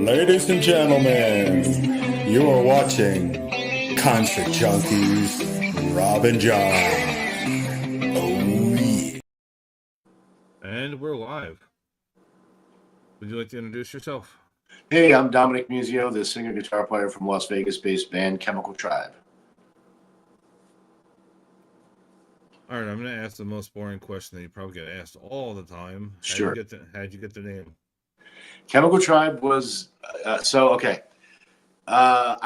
Ladies and gentlemen, you are watching Concert Junkies, Rob and John. Oh, yeah. And we're live. Would you like to introduce yourself? Hey, I'm Dominic Muzio, the singer-guitar player from Las Vegas-based band Chemical Tribe. All right, I'm going to ask the most boring question that you probably get asked all the time. Sure. How'd you get the name? Chemical Tribe was, I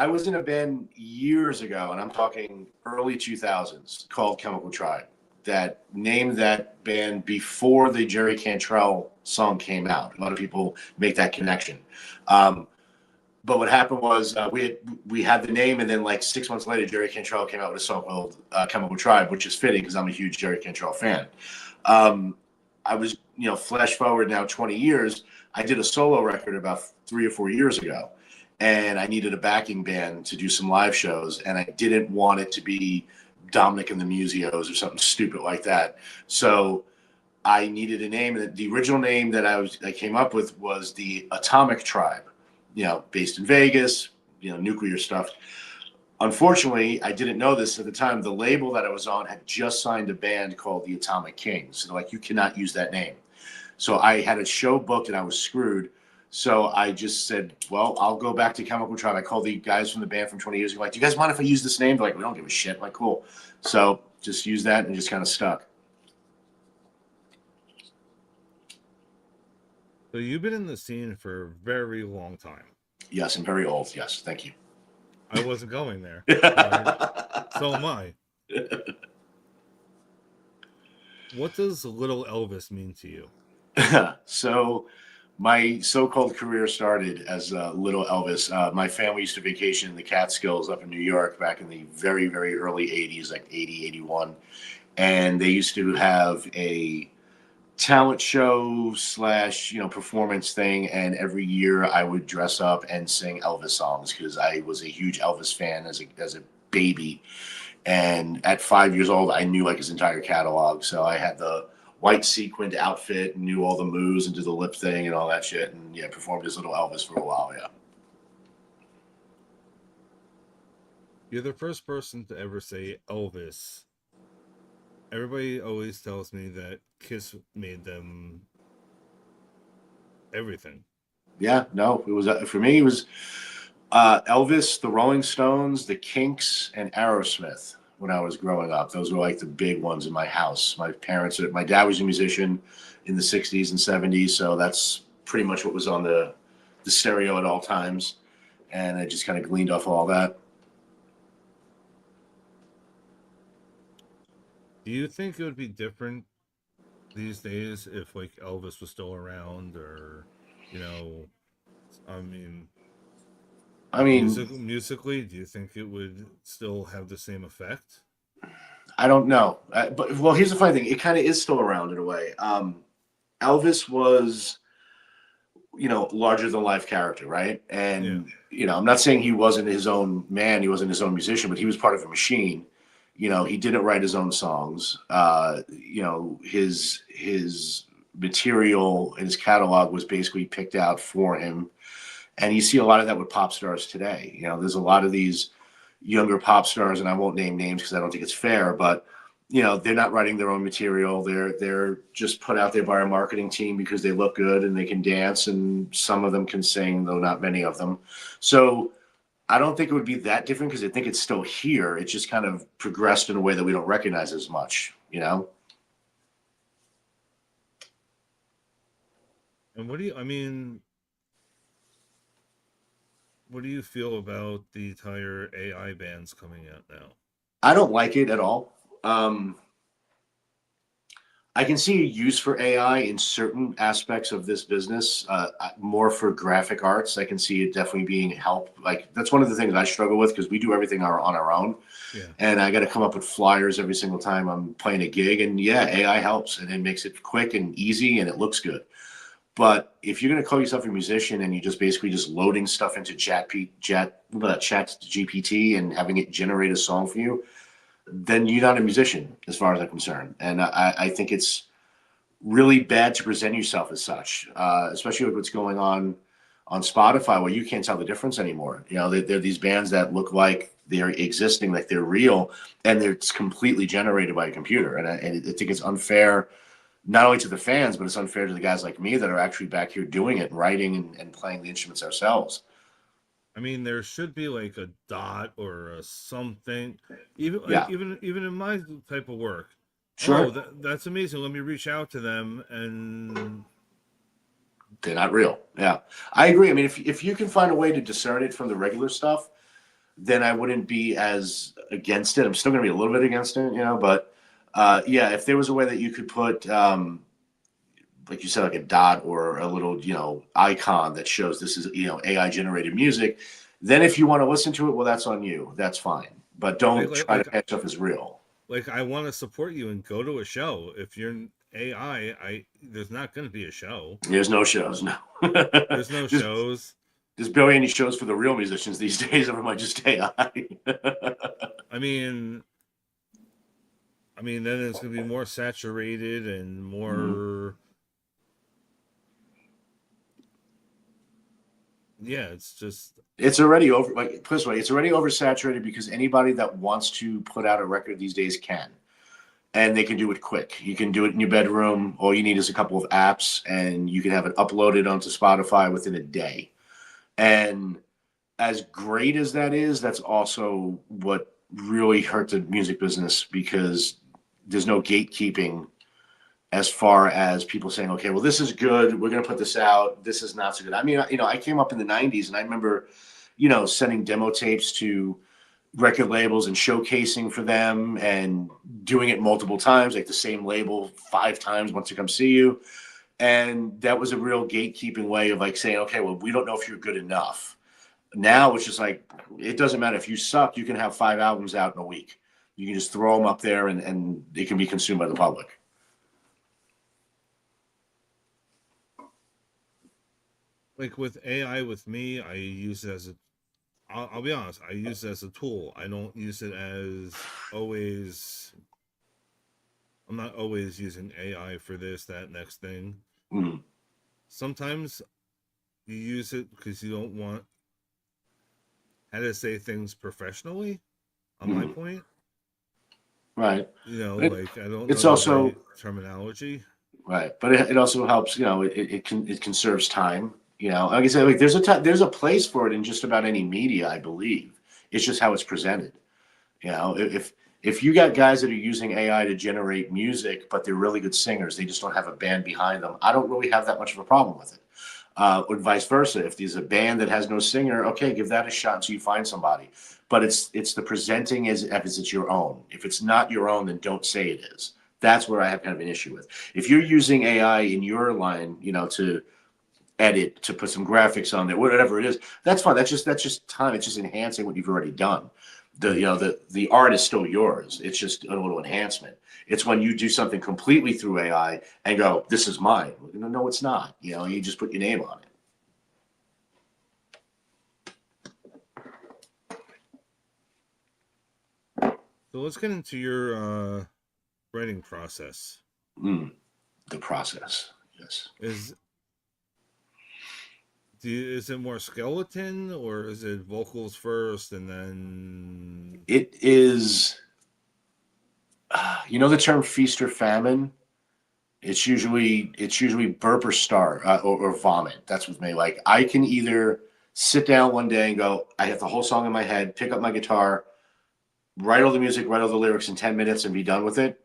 was in a band years ago, and I'm talking early 2000s, called Chemical Tribe, that named that band before the Jerry Cantrell song came out. A lot of people make that connection. But what happened was we had the name, and then like 6 months later, Jerry Cantrell came out with a song called Chemical Tribe, which is fitting because I'm a huge Jerry Cantrell fan. I was, flash forward now 20 years, I did a solo record about 3 or 4 years ago, and I needed a backing band to do some live shows, and I didn't want it to be Dominic and the Museos or something stupid like that. So I needed a name, and the original name that I came up with was the Atomic Tribe, based in Vegas, nuclear stuff. Unfortunately, I didn't know this at the time. The label that I was on had just signed a band called the Atomic Kings. So they're like, you cannot use that name. So I had a show booked and I was screwed. So I just said, well, I'll go back to Chemical Tribe. I called the guys from the band from 20 years ago, like, do you guys mind if I use this name? They're like, we don't give a shit. I'm like, cool. So just use that and just kind of stuck. So you've been in the scene for a very long time. Yes, I'm very old. Yes, thank you. I wasn't going there. Right? So am I. What does Little Elvis mean to you? So my so-called career started as Little Elvis. My family used to vacation in the Catskills up in New York back in the very, very early 80s, like 80, 81. And they used to have a talent show / performance thing, and every year I would dress up and sing Elvis songs because I was a huge Elvis fan as a baby. And at 5 years old, I knew like his entire catalog. So I had the white sequined outfit and knew all the moves and did the lip thing and all that shit, and performed as Little Elvis for a while. Yeah. You're the first person to ever say Elvis. Everybody always tells me that Kiss made them everything. Yeah, no, it was for me. It was Elvis, the Rolling Stones, the Kinks, and Aerosmith. When I was growing up, those were like the big ones in my house. My dad was a musician in the 60s and 70s, so that's pretty much what was on the stereo at all times, and I just kind of gleaned off of all that. Do you think it would be different these days if like Elvis was still around, or musically, do you think it would still have the same effect? I don't know, but here's the funny thing: it kind of is still around in a way. Elvis was, larger than life character, right? And I'm not saying he wasn't his own man, he wasn't his own musician, but he was part of a machine. He didn't write his own songs. His material and his catalog was basically picked out for him. And you see a lot of that with pop stars today. There's a lot of these younger pop stars, and I won't name names because I don't think it's fair, but they're not writing their own material. They're just put out there by a marketing team because they look good and they can dance, and some of them can sing, though not many of them. So I don't think it would be that different because I think it's still here. It's just kind of progressed in a way that we don't recognize as much, And what do you feel about the entire AI bands coming out now? I don't like it at all. I can see a use for AI in certain aspects of this business, more for graphic arts. I can see it definitely being help. Like that's one of the things I struggle with because we do everything on our own. Yeah. And I got to come up with flyers every single time I'm playing a gig. And AI helps, and it makes it quick and easy, and it looks good. But if you're going to call yourself a musician and you're just basically just loading stuff into chat GPT and having it generate a song for you, then you're not a musician as far as I'm concerned. And I think it's really bad to present yourself as such, especially with what's going on on Spotify where you can't tell the difference anymore. You know, they're these bands that look like they're existing, like they're real, and it's completely generated by a computer. And I think it's unfair, not only to the fans, but it's unfair to the guys like me that are actually back here doing it, writing and playing the instruments ourselves. I mean, there should be like a dot or a something, even like Yeah, even in my type of work. Oh, sure. that's amazing. Let me reach out to them, and They're not real. Yeah, I agree. I mean, if you can find a way to discern it from the regular stuff, then I wouldn't be as against it. I'm still going to be a little bit against it, you know, but yeah, if there was a way that you could put, like you said, like a dot or a little, you know, icon that shows this is, you know, AI generated music, then if you want to listen to it, well, that's on you. That's fine. But like don't like try to like, catch up as real. like I want to support you and go to a show. If you're an AI, I there's not going to be a show. There's no shows, no. There's no there's, shows. there's barely any shows for the real musicians these days. Everyone just AI. I mean, then it's going to be more saturated and Mhm. more. Yeah, it's just It's already over. Like put this way, it's already oversaturated because anybody that wants to put out a record these days can, and they can do it quick. You can do it in your bedroom. All you need is a couple of apps, and you can have it uploaded onto Spotify within a day. And as great as that is, that's also what really hurt the music business because there's no gatekeeping as far as people saying, okay, well, this is good. We're going to put this out. This is not so good. I mean, you know, I came up in the 90s and I remember, you know, sending demo tapes to record labels and showcasing for them and doing it multiple times, like the same label 5 times once to come see you. And that was a real gatekeeping way of like saying, okay, well, we don't know if you're good enough. Now it's just like, it doesn't matter. If you suck, you can have 5 albums out in a week. You can just throw them up there and it can be consumed by the public. like with AI with me, I use it as a. I'll be honest. I use it as a tool. I don't use it as always. I'm not always using AI for this, that, next thing. Mm, Sometimes you use it because you don't want how to say things professionally. On my mm, point, right. It, like I don't know it's the also right terminology. right, but it also helps. You know, it conserves time. You know, like I said, like there's a place for it in just about any media, I believe. It's just how it's presented. You know, if you got guys that are using AI to generate music, but they're really good singers, they just don't have a band behind them. I don't really have that much of a problem with it. Or vice versa. If there's a band that has no singer, okay, give that a shot until you find somebody. But it's the presenting as if it's your own. If it's not your own, then don't say it is. That's where I have kind of an issue with. If you're using AI in your line, you know, to edit, to put some graphics on there, whatever it is, that's fine. That's just time. It's just enhancing what you've already done. The art is still yours. It's just a little enhancement. It's when you do something completely through AI and go, "This is mine." No, it's not. You know, you just put your name on it. So let's get into your writing process. Mm, the process, yes. Is is it more skeleton or is it vocals first and then It is. You know the term feast or famine. It's usually burp or start or vomit. That's with me. Like I can either sit down one day and go, I have the whole song in my head, pick up my guitar, write all the music, write all the lyrics in 10 minutes and be done with it.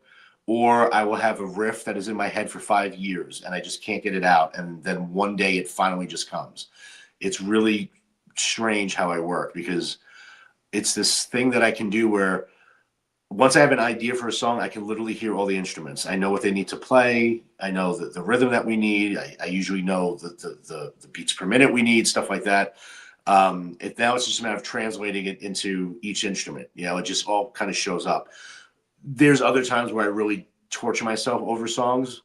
Or I will have a riff that is in my head for 5 years and I just can't get it out. And then one day it finally just comes. It's really strange how I work because it's this thing that I can do where once I have an idea for a song, I can literally hear all the instruments. I know what they need to play. I know the rhythm that we need. I usually know the beats per minute we need, stuff like that. Now it's just a matter of translating it into each instrument. You know, it just all kind of shows up. There's other times where I really torture myself over songs.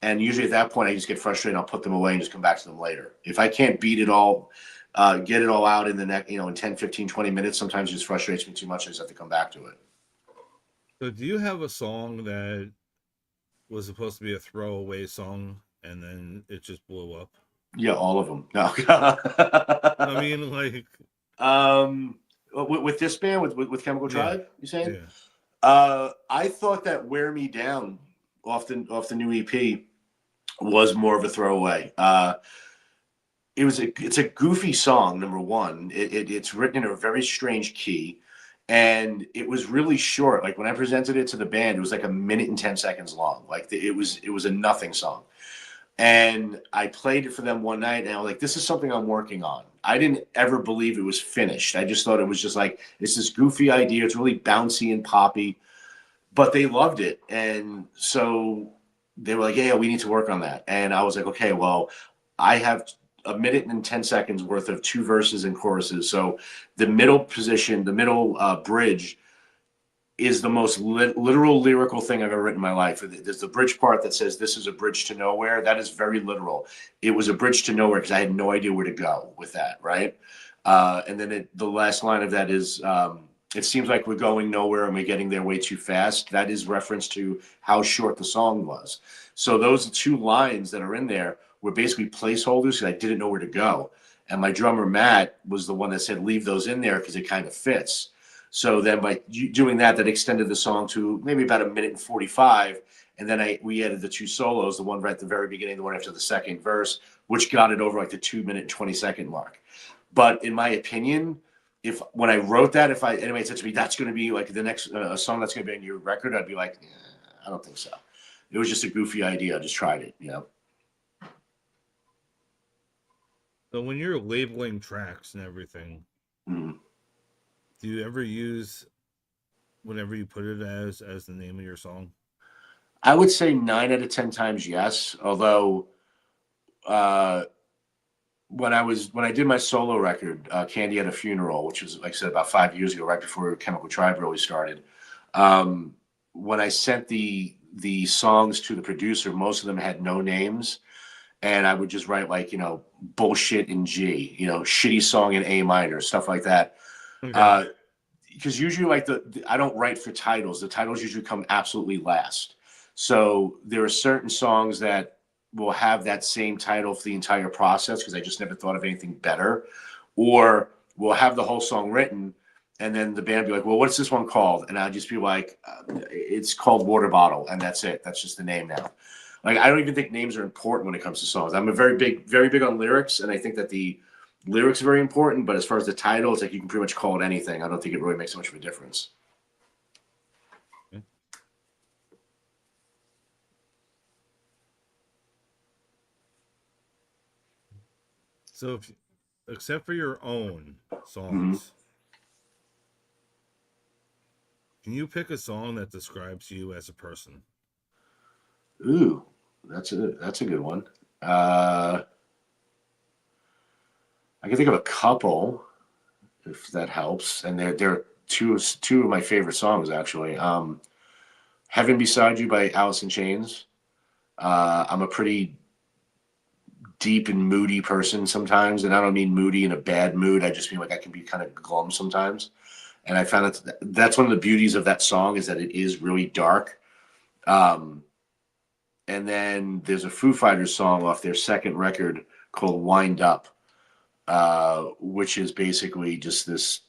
And usually at that point, I just get frustrated. I'll put them away and just come back to them later. If I can't beat it all, get it all out in the next, in 10, 15, 20 minutes, sometimes it just frustrates me too much. I just have to come back to it. so do you have a song that was supposed to be a throwaway song and then it just blew up? Yeah, all of them. No. I mean, like, With this band, with Chemical yeah, Tribe, you saying? yeah. I thought that "Wear Me Down" off the new EP was more of a throwaway. It's a goofy song. Number one, it's written in a very strange key, and it was really short. Like when I presented it to the band, it was like a minute and 10 seconds long. Like it was a nothing song. And I played it for them one night, and I was like, "This is something I'm working on." I didn't ever believe it was finished. I just thought it was just like it's this goofy idea. It's really bouncy and poppy, but they loved it, and so they were like, "Yeah, we need to work on that." And I was like, "Okay, well, I have a minute and 10 seconds worth of two verses and choruses. So the middle position, the middle bridge." Is the most literal lyrical thing I've ever written in my life. There's the bridge part that says this is a bridge to nowhere. That is very literal. It was a bridge to nowhere because I had no idea where to go with that, right? And then the last line of that is, it seems like we're going nowhere and we're getting there way too fast. That is reference to how short the song was. So those two lines that are in there were basically placeholders because I didn't know where to go. And my drummer, Matt, was the one that said, leave those in there because it kind of fits. So then by doing that, that extended the song to maybe about a minute and 45. And then we added the two solos, the one right at the very beginning, the one after the second verse, which got it over like the 2 minute and 20 second mark. But in my opinion, if when I wrote that, if anybody said to me, that's going to be like the next song that's going to be on your record, I'd be like, I don't think so. It was just a goofy idea. I just tried it, you know? So when you're labeling tracks and everything, Mm. do you ever use whatever you put it as the name of your song? I would say 9 out of 10 times yes. Although when I did my solo record, Candy at a Funeral, which was like I said about 5 years ago, right before Chemical Tribe really started. When I sent the songs to the producer, most of them had no names, and I would just write like bullshit in G, shitty song in A minor, stuff like that. Okay. Because usually like I don't write for titles. The titles usually come absolutely last. So there are certain songs that will have that same title for the entire process because I just never thought of anything better. Or we'll have the whole song written and then the band be like, well, what's this one called? And I'll just be like, it's called Water Bottle. And that's it. That's just the name now. Like, I don't even think names are important when it comes to songs. I'm very big on lyrics. And I think that the lyrics are very important, but as far as the title, it's like you can pretty much call it anything. I don't think it really makes much of a difference. Okay. So, except for your own Mm-hmm. songs, can you pick a song that describes you as a person? Ooh, that's a good one. Uh, I can think of a couple if that helps, and they're two of my favorite songs actually. "Heaven Beside You" by Alice in Chains. I'm a pretty deep and moody person sometimes, and I don't mean moody in a bad mood. I just mean like I can be kind of glum sometimes. And I found that's one of the beauties of that song is that it is really dark. Um, and then there's a Foo Fighters song off their second record called "Wind Up," which is basically just this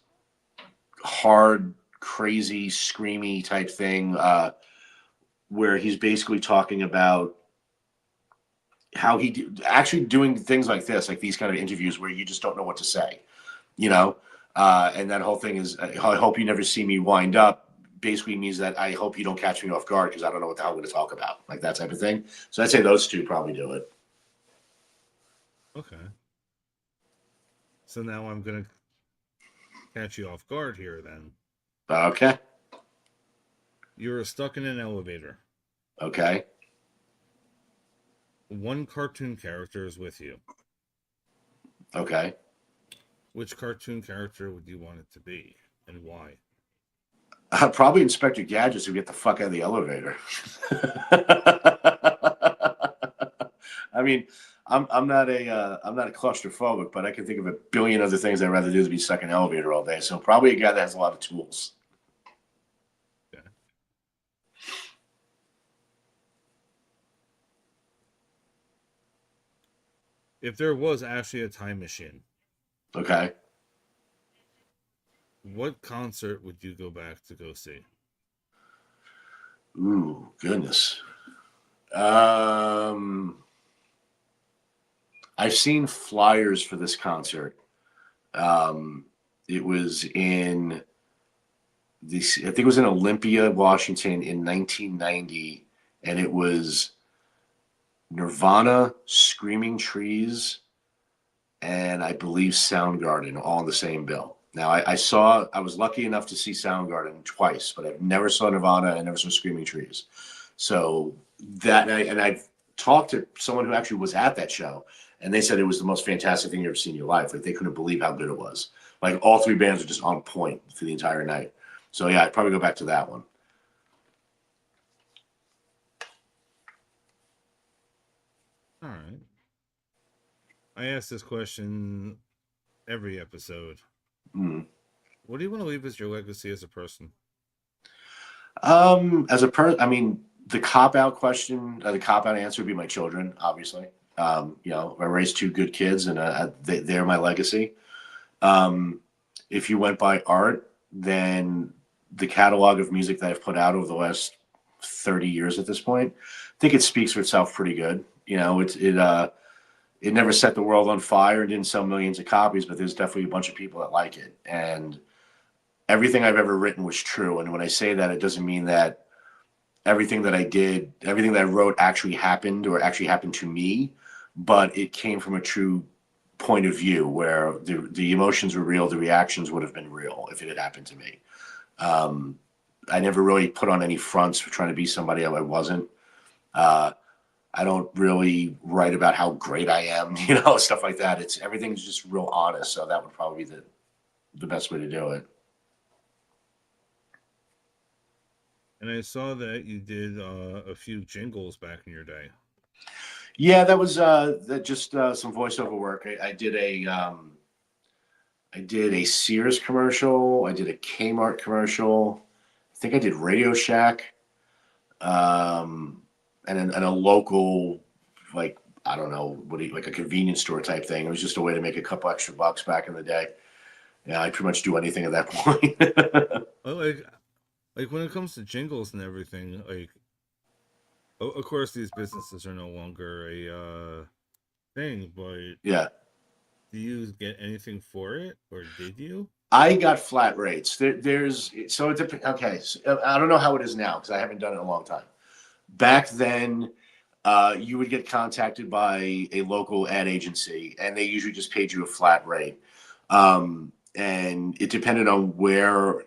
hard, crazy, screamy type thing where he's basically talking about how actually doing things like this, like these kind of interviews where you just don't know what to say, you know? And that whole thing is, I hope you never see me wind up, basically means that I hope you don't catch me off guard because I don't know what the hell I'm going to talk about, like that type of thing. So I'd say those two probably do it. Okay. So now I'm going to catch you off guard here then. Okay. You're stuck in an elevator. Okay. One cartoon character is with you. Okay. Which cartoon character would you want it to be and why? Probably Inspector Gadget to get the fuck out of the elevator. I mean, I'm not a claustrophobic, but I can think of a billion other things I'd rather do than be stuck in an elevator all day. So probably a guy that has a lot of tools. Okay. if there was actually a time machine, Okay. what concert would you go back to go see? Ooh, goodness. Um, I've seen flyers for this concert. Um, it was in this, I think it was in Olympia, Washington in 1990, and it was Nirvana, Screaming Trees, and I believe Soundgarden all in the same bill. Now, I was lucky enough to see Soundgarden twice, but I've never saw Nirvana and never saw Screaming Trees. So that night, and I've talked to someone who actually was at that show, and they said it was the most fantastic thing you ever seen in your life. Like they couldn't believe how good it was. Like all three bands were just on point for the entire night. So yeah, I'd probably go back to that one. All right. I ask this question every episode. Mm. What do you want to leave as your legacy as a person? As a person, I mean, the cop out question, the cop out answer would be my children, obviously. You know, I raised two good kids, and they're my legacy. Um, if you went by art, then the catalog of music that I've put out over the last 30 years at this point, I think it speaks for itself pretty good. You know, it never set the world on fire and didn't sell millions of copies, but there's definitely a bunch of people that like it. And everything I've ever written was true. And when I say that, it doesn't mean that everything that I did, everything that I wrote actually happened or actually happened to me, but it came from a true point of view where the emotions were real, the reactions would have been real if it had happened to me. Um, I never really put on any fronts for trying to be somebody I wasn't. Uh, I don't really write about how great I am, you know, stuff like that. It's everything's just real honest. So that would probably be the best way to do it. And I saw that you did a few jingles back in your day. Yeah, that was just some voiceover work. I did a Sears commercial. I did a Kmart commercial. I think I did Radio Shack, um, and a local, like, I don't know, like a convenience store type thing. It was just a way to make a couple extra bucks back in the day. Yeah, I pretty much do anything at that point. Well, like when it comes to jingles and everything, like of course these businesses are no longer a thing, but Yeah, do you get anything for it, or did you? I got flat rates. There's so it depends. Okay, so I don't know how it is now because I haven't done it in a long time. Back then, you would get contacted by a local ad agency, and they usually just paid you a flat rate. And it depended on where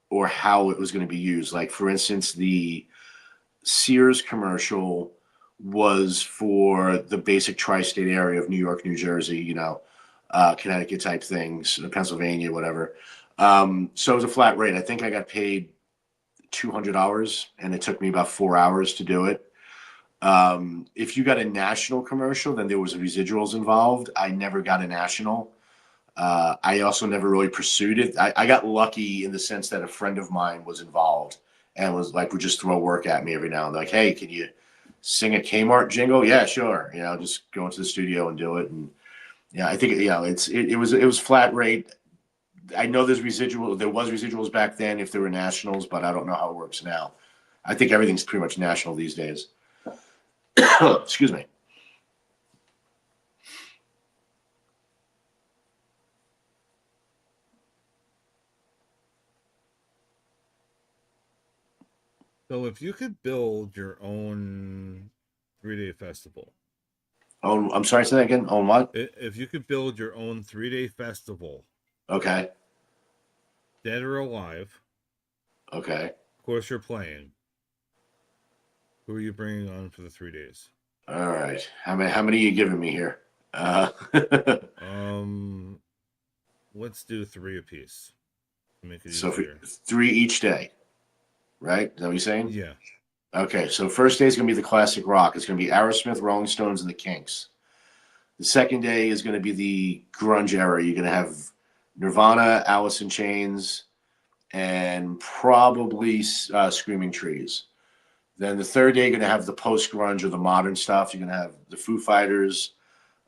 or how it was going to be used. Like, for instance, the Sears commercial was for the basic tri-state area of New York, New Jersey, you know, Connecticut type things, Pennsylvania, whatever. So it was a flat rate. I think I got paid $200, and it took me about 4 hours to do it. If you got a national commercial, then there was residuals involved. I never got a national. I also never really pursued it. I got lucky in the sense that a friend of mine was involved and was like, would just throw work at me every now and then. Like, hey, can you sing a Kmart jingle? Yeah, sure. You know, just go into the studio and do it. And yeah, I think, you know, it was flat rate. I know there was residuals back then if there were nationals, but I don't know how it works now. I think everything's pretty much national these days. Excuse me. So if you could build your own 3-day festival, Oh, I'm sorry, say that again. On what? if you could build your own 3-day festival, Okay. dead or alive, Okay. of course you're playing. Who are you bringing on for the 3 days? All right. How many are you giving me here? Um, let's do 3 apiece to make it So for easier. 3 each day, right? Is that what you're saying? Yeah. Okay. So first day is going to be the classic rock. It's going to be Aerosmith, Rolling Stones, and the Kinks. The second day is going to be the grunge era. You're going to have Nirvana, Alice in Chains, and probably Screaming Trees. Then the third day, you're going to have the post grunge or the modern stuff. You're going to have the Foo Fighters,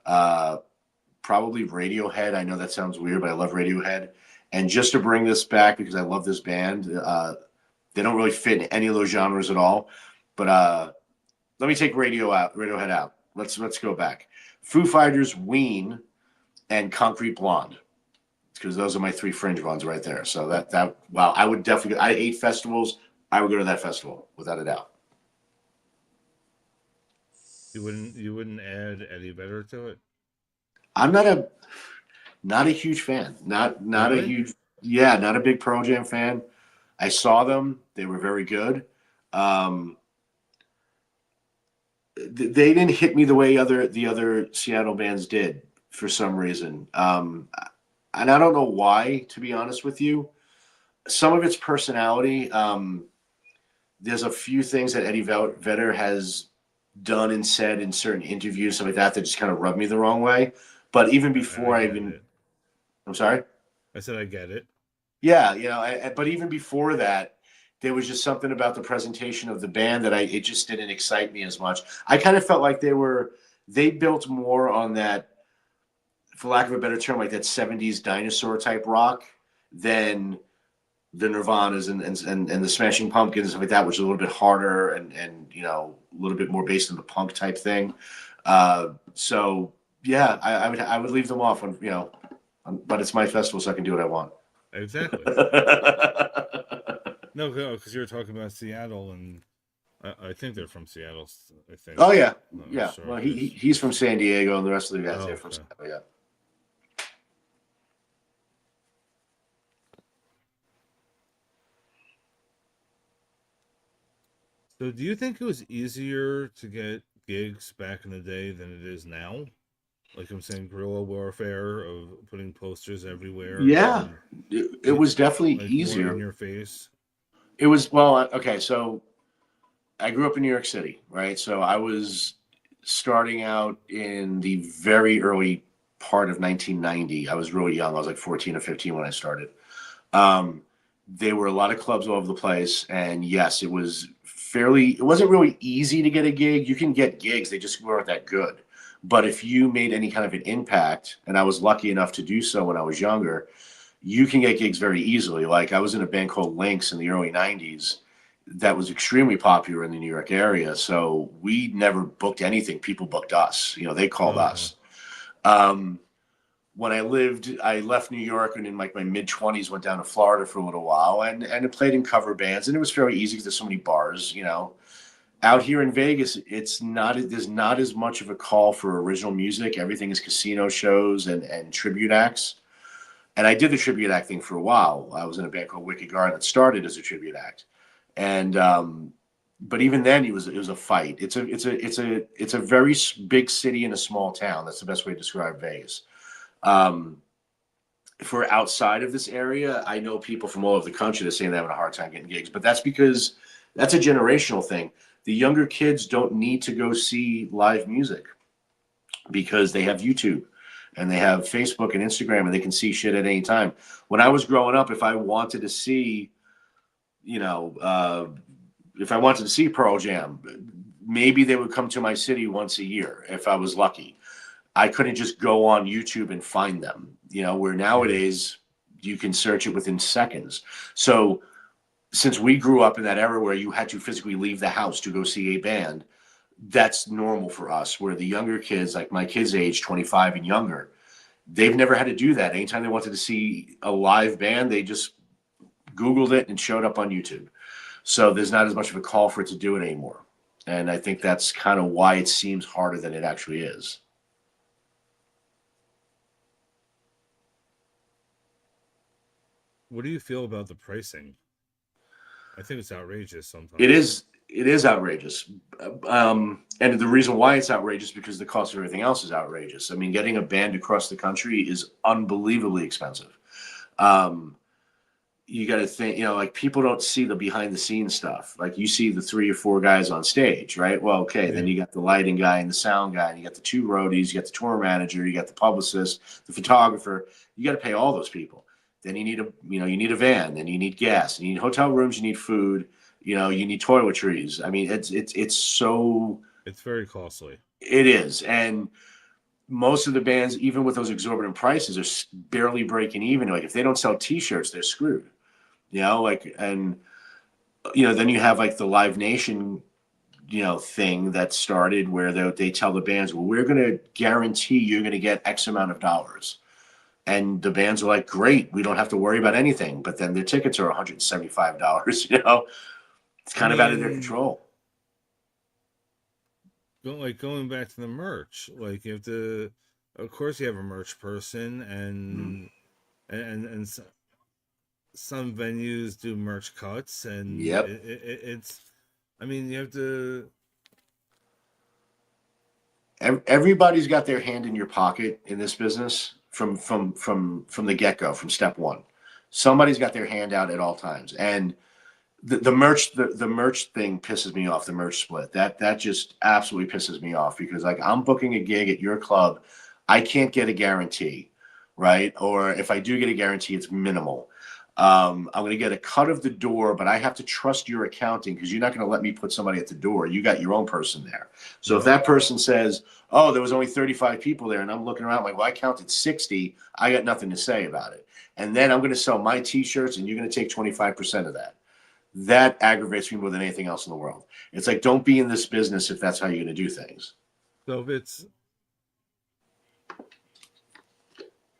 Probably Radiohead. I know that sounds weird, but I love Radiohead. And just to bring this back because I love this band, they don't really fit in any of those genres at all. But let me take Radiohead out. Let's go back. Foo Fighters, Ween, and Concrete Blonde, because those are my three fringe ones right there. So that wow, I would definitely. I hate festivals. I would go to that festival without a doubt. You wouldn't add Eddie Vedder to it? I'm not a huge fan. Not a Really? huge. Yeah, not a big Pearl Jam fan. I saw them. They were very good. Um, they didn't hit me the way the other Seattle bands did for some reason. And I don't know why, to be honest with you. Some of its personality. There's a few things that Eddie Vedder has done and said in certain interviews, stuff like that just kind of rubbed me the wrong way. But even before I get it. I'm sorry. I said I get it. Yeah, but even before that, there was just something about the presentation of the band that it just didn't excite me as much. I kind of felt like they built more on that, for lack of a better term, like that 70s dinosaur type rock than the Nirvanas and the Smashing Pumpkins and stuff like that, which is a little bit harder and a little bit more based on the punk type thing. So yeah, I would leave them off on but it's my festival, so I can do what I want. Exactly. No, because you were talking about Seattle, and I think they're from Seattle. I think. Oh yeah, I'm yeah. sure Well, he's from San Diego, and the rest of the guys Oh, are from okay. Seattle. Yeah. So, do you think it was easier to get gigs back in the day than it is now? Like I'm saying, guerrilla warfare of putting posters everywhere Yeah, and it was definitely like more in easier. your face. It was well, okay. So I grew up in New York City, right? So I was starting out in the very early part of 1990. I was really young. I was like 14 or 15 when I started. Um, there were a lot of clubs all over the place, and yes, it wasn't really easy to get a gig. You can get gigs, they just weren't that good. But if you made any kind of an impact, and I was lucky enough to do so when I was younger, you can get gigs very easily. Like I was in a band called Lynx in the early 90s that was extremely popular in the New York area. So we never booked anything. People booked us. They called Okay. us. When I left New York and in like my mid 20s, went down to Florida for a little while and played in cover bands. And it was fairly easy because there's so many bars. Out here in Vegas, there's not as much of a call for original music. Everything is casino shows and tribute acts. And I did the tribute act thing for a while. I was in a band called Wicked Garden that started as a tribute act. And but even then, it was a fight. It's a very big city in a small town. That's the best way to describe Vegas. Um, for outside of this area, I know people from all over the country that saying they're having a hard time getting gigs, but that's because that's a generational thing. The younger kids don't need to go see live music because they have YouTube and they have Facebook and Instagram and they can see shit at any time. When I was growing up, if I wanted to see, if I wanted to see Pearl Jam, maybe they would come to my city once a year if I was lucky. I couldn't just go on YouTube and find them, where nowadays you can search it within seconds. So since we grew up in that era where you had to physically leave the house to go see a band, that's normal for us. Where the younger kids, like my kids' age, 25 and younger, they've never had to do that. Anytime they wanted to see a live band, they just Googled it and showed up on YouTube. So there's not as much of a call for it to do it anymore. And I think that's kind of why it seems harder than it actually is. What do you feel about the pricing? I think it's outrageous It sometimes. is outrageous. And the reason why it's outrageous is because the cost of everything else is outrageous. I mean, getting a band across the country is unbelievably expensive. You got to think, like people don't see the behind the scenes stuff. Like you see the 3 or 4 guys on stage, right? Well, okay, then you got the lighting guy and the sound guy, and you got the 2 roadies, you got the tour manager, you got the publicist, the photographer. You got to pay all those people. Then you need a van, then you need gas, you need hotel rooms, you need food, you need toiletries. I mean, it's so It's very costly. it is. And most of the bands, even with those exorbitant prices, are barely breaking even. Like if they don't sell T-shirts, they're screwed. You know, like, and then you have like the Live Nation, thing that started where they tell the bands, well, we're going to guarantee you're going to get X amount of dollars. And the bands are like, great, we don't have to worry about anything. But then their tickets are $175. It's kind of out of their control. Going back to the merch, like of course you have a merch person, and some venues do merch cuts, and Yep. it's, I mean, you have to. Everybody's got their hand in your pocket in this business from the get-go, from step one. Somebody's got their hand out at all times. And the merch thing pisses me off, the merch split. That just absolutely pisses me off, because like I'm booking a gig at your club, I can't get a guarantee, right? Or if I do get a guarantee, it's minimal. I'm going to get a cut of the door, but I have to trust your accounting, because you're not going to let me put somebody at the door. You got your own person there. So if that person says, oh, there was only 35 people there, and I'm looking around like, well, I counted 60, I got nothing to say about it. And then I'm going to sell my T-shirts, and you're going to take 25% of that. That aggravates me more than anything else in the world. It's like, don't be in this business if that's how you're going to do things. So if it's,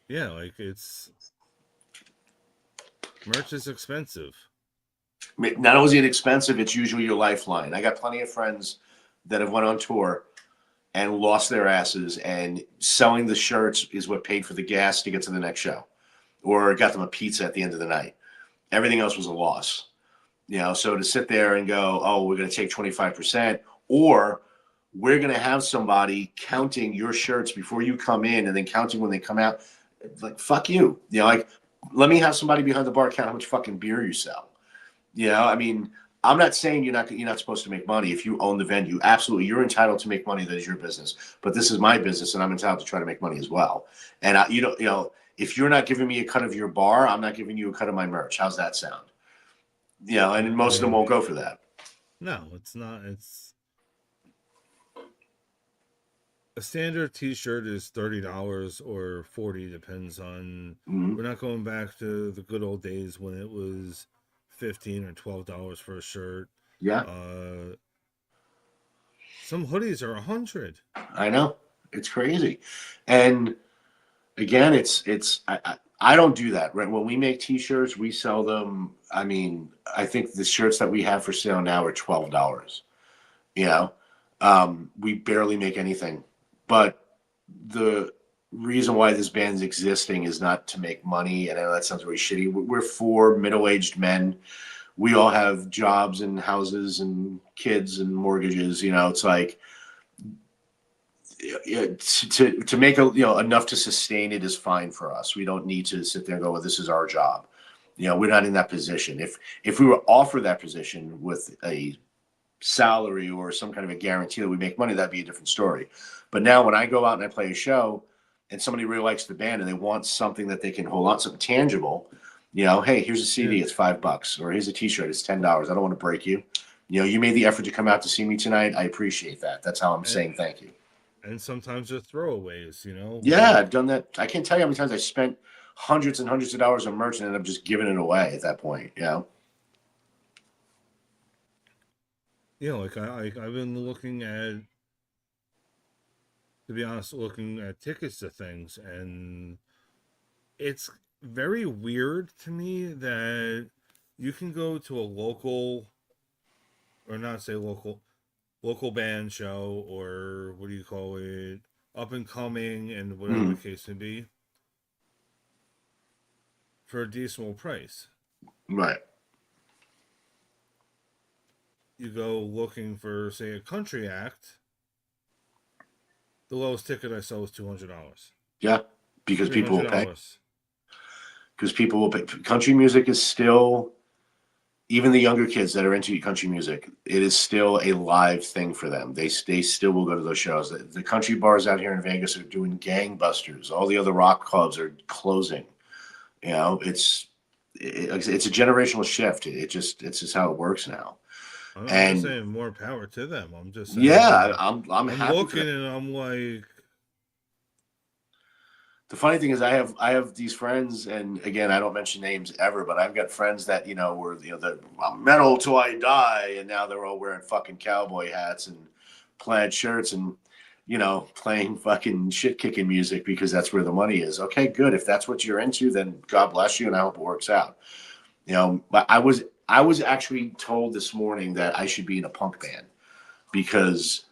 yeah, like merch is expensive. Not only is it expensive, it's usually your lifeline. I got plenty of friends that have went on tour and lost their asses, and selling the shirts is what paid for the gas to get to the next show, or got them a pizza at the end of the night. Everything else was a loss. So to sit there and go, oh, we're going to take 25%, or we're going to have somebody counting your shirts before you come in and then counting when they come out. Like, fuck you. Like, let me have somebody behind the bar count how much fucking beer you sell. I mean, I'm not saying you're not supposed to make money if you own the venue. Absolutely, you're entitled to make money. That is your business. But this is my business, and I'm entitled to try to make money as well. And if you're not giving me a cut of your bar, I'm not giving you a cut of my merch. How's that sound? And most of them won't go for that. No, it's not. It's a standard T-shirt is $30 or $40, depends on. Mm-hmm. We're not going back to the good old days when it was $15 or $12 for a shirt. Yeah. Some hoodies are $100. I know, it's crazy, and again, I don't do that. Right? When we make T-shirts, we sell them. I mean, I think the shirts that we have for sale now are $12. We barely make anything, but the reason why this band's existing is not to make money. And I know that sounds really shitty. We're four middle-aged men. We all have jobs and houses and kids and mortgages. It's like, to make enough to sustain it is fine for us. We don't need to sit there and go, well, this is our job. We're not in that position. If we were offered that position with a salary or some kind of a guarantee that we make money, that'd be a different story. But now when I go out and I play a show and somebody really likes the band and they want something that they can hold on, something tangible, hey, here's a CD, it's $5, or here's a T-shirt, it's $10. I don't want to break you. You made the effort to come out to see me tonight. I appreciate that. That's how I'm saying thank you. And sometimes they're throwaways, Yeah, I've done that. I can't tell you how many times I spent hundreds and hundreds of dollars on merch and ended up just giving it away at that point. Like I've been looking at, to be honest, looking at tickets to things, and it's very weird to me that you can go to a local, or not say local band show, or what do you call it, up and coming, and whatever the case may be, for a decent price. Right. You go looking for, say, a country act, the lowest ticket I saw was $200. Yeah, because people will pay. Because people will pay. Country music is still, even the younger kids that are into country music, it is still a live thing for them. They still will go to those shows. The country bars out here in Vegas are doing gangbusters. All the other rock clubs are closing. It's a generational shift. It's just how it works now. I'm just saying, more power to them. I'm just saying, yeah, I'm happy looking and I'm like, The funny thing is, I have these friends, and again, I don't mention names ever, but I've got friends that were the metal till I die, and now they're all wearing fucking cowboy hats and plaid shirts and playing fucking shit kicking music because that's where the money is. Okay, good. If that's what you're into, then God bless you, and I hope it works out. But I was actually told this morning that I should be in a punk band because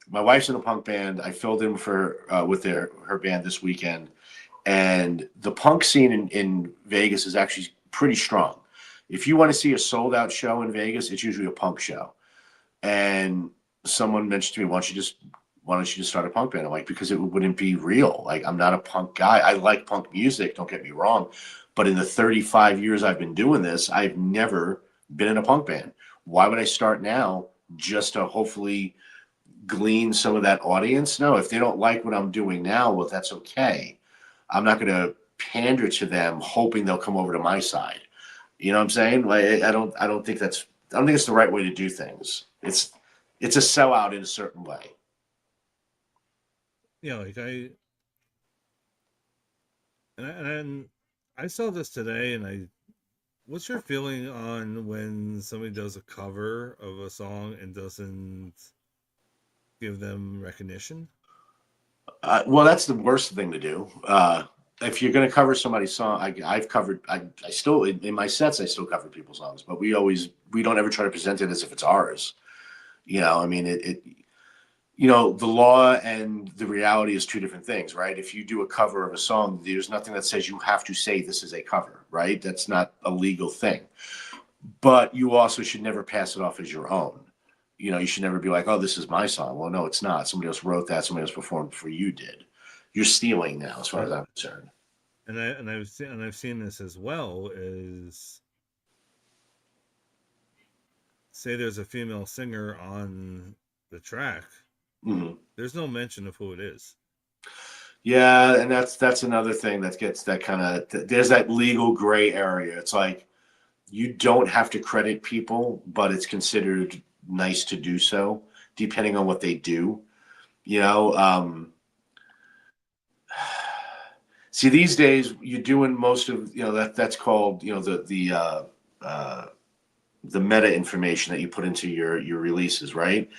my wife's in a punk band. I filled in for with her band this weekend, and the punk scene in Vegas is actually pretty strong. If you want to see a sold out show in Vegas, it's usually a punk show. And someone mentioned to me, why don't you just start a punk band? I'm like, because it wouldn't be real. Like, I'm not a punk guy. I like punk music, don't get me wrong. But in the 35 years I've been doing this, I've never been in a punk band. Why would I start now just to hopefully glean some of that audience? No, if they don't like what I'm doing now, well, that's okay. I'm not going to pander to them hoping they'll come over to my side. You know what I'm saying? Like, I don't think it's the right way to do things. It's a sellout in a certain way. Yeah, like and I saw this today, and what's your feeling on when somebody does a cover of a song and doesn't give them recognition? Well, that's the worst thing to do. If you're going to cover somebody's song, I've covered. I still in my sets, I still cover people's songs, but we don't ever try to present it as if it's ours. I mean, the law and the reality is two different things, right? If you do a cover of a song, there's nothing that says you have to say this is a cover, right? That's not a legal thing. But you also should never pass it off as your own. You should never be like, oh, this is my song. Well, no, it's not. Somebody else wrote that. Somebody else performed before you did. You're stealing now, as far as I'm concerned. And I've seen this as well. Is say there's a female singer on the track. Mm-hmm. There's no mention of who it is. Yeah, and that's another thing that gets that kind of. There's that legal gray area. It's like you don't have to credit people, but it's considered nice to do so, depending on what they do. See, these days you're doing most of that's called the meta information that you put into your releases, right?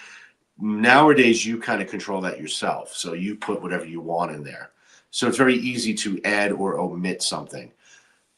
Nowadays you kind of control that yourself, so you put whatever you want in there. So it's very easy to add or omit something.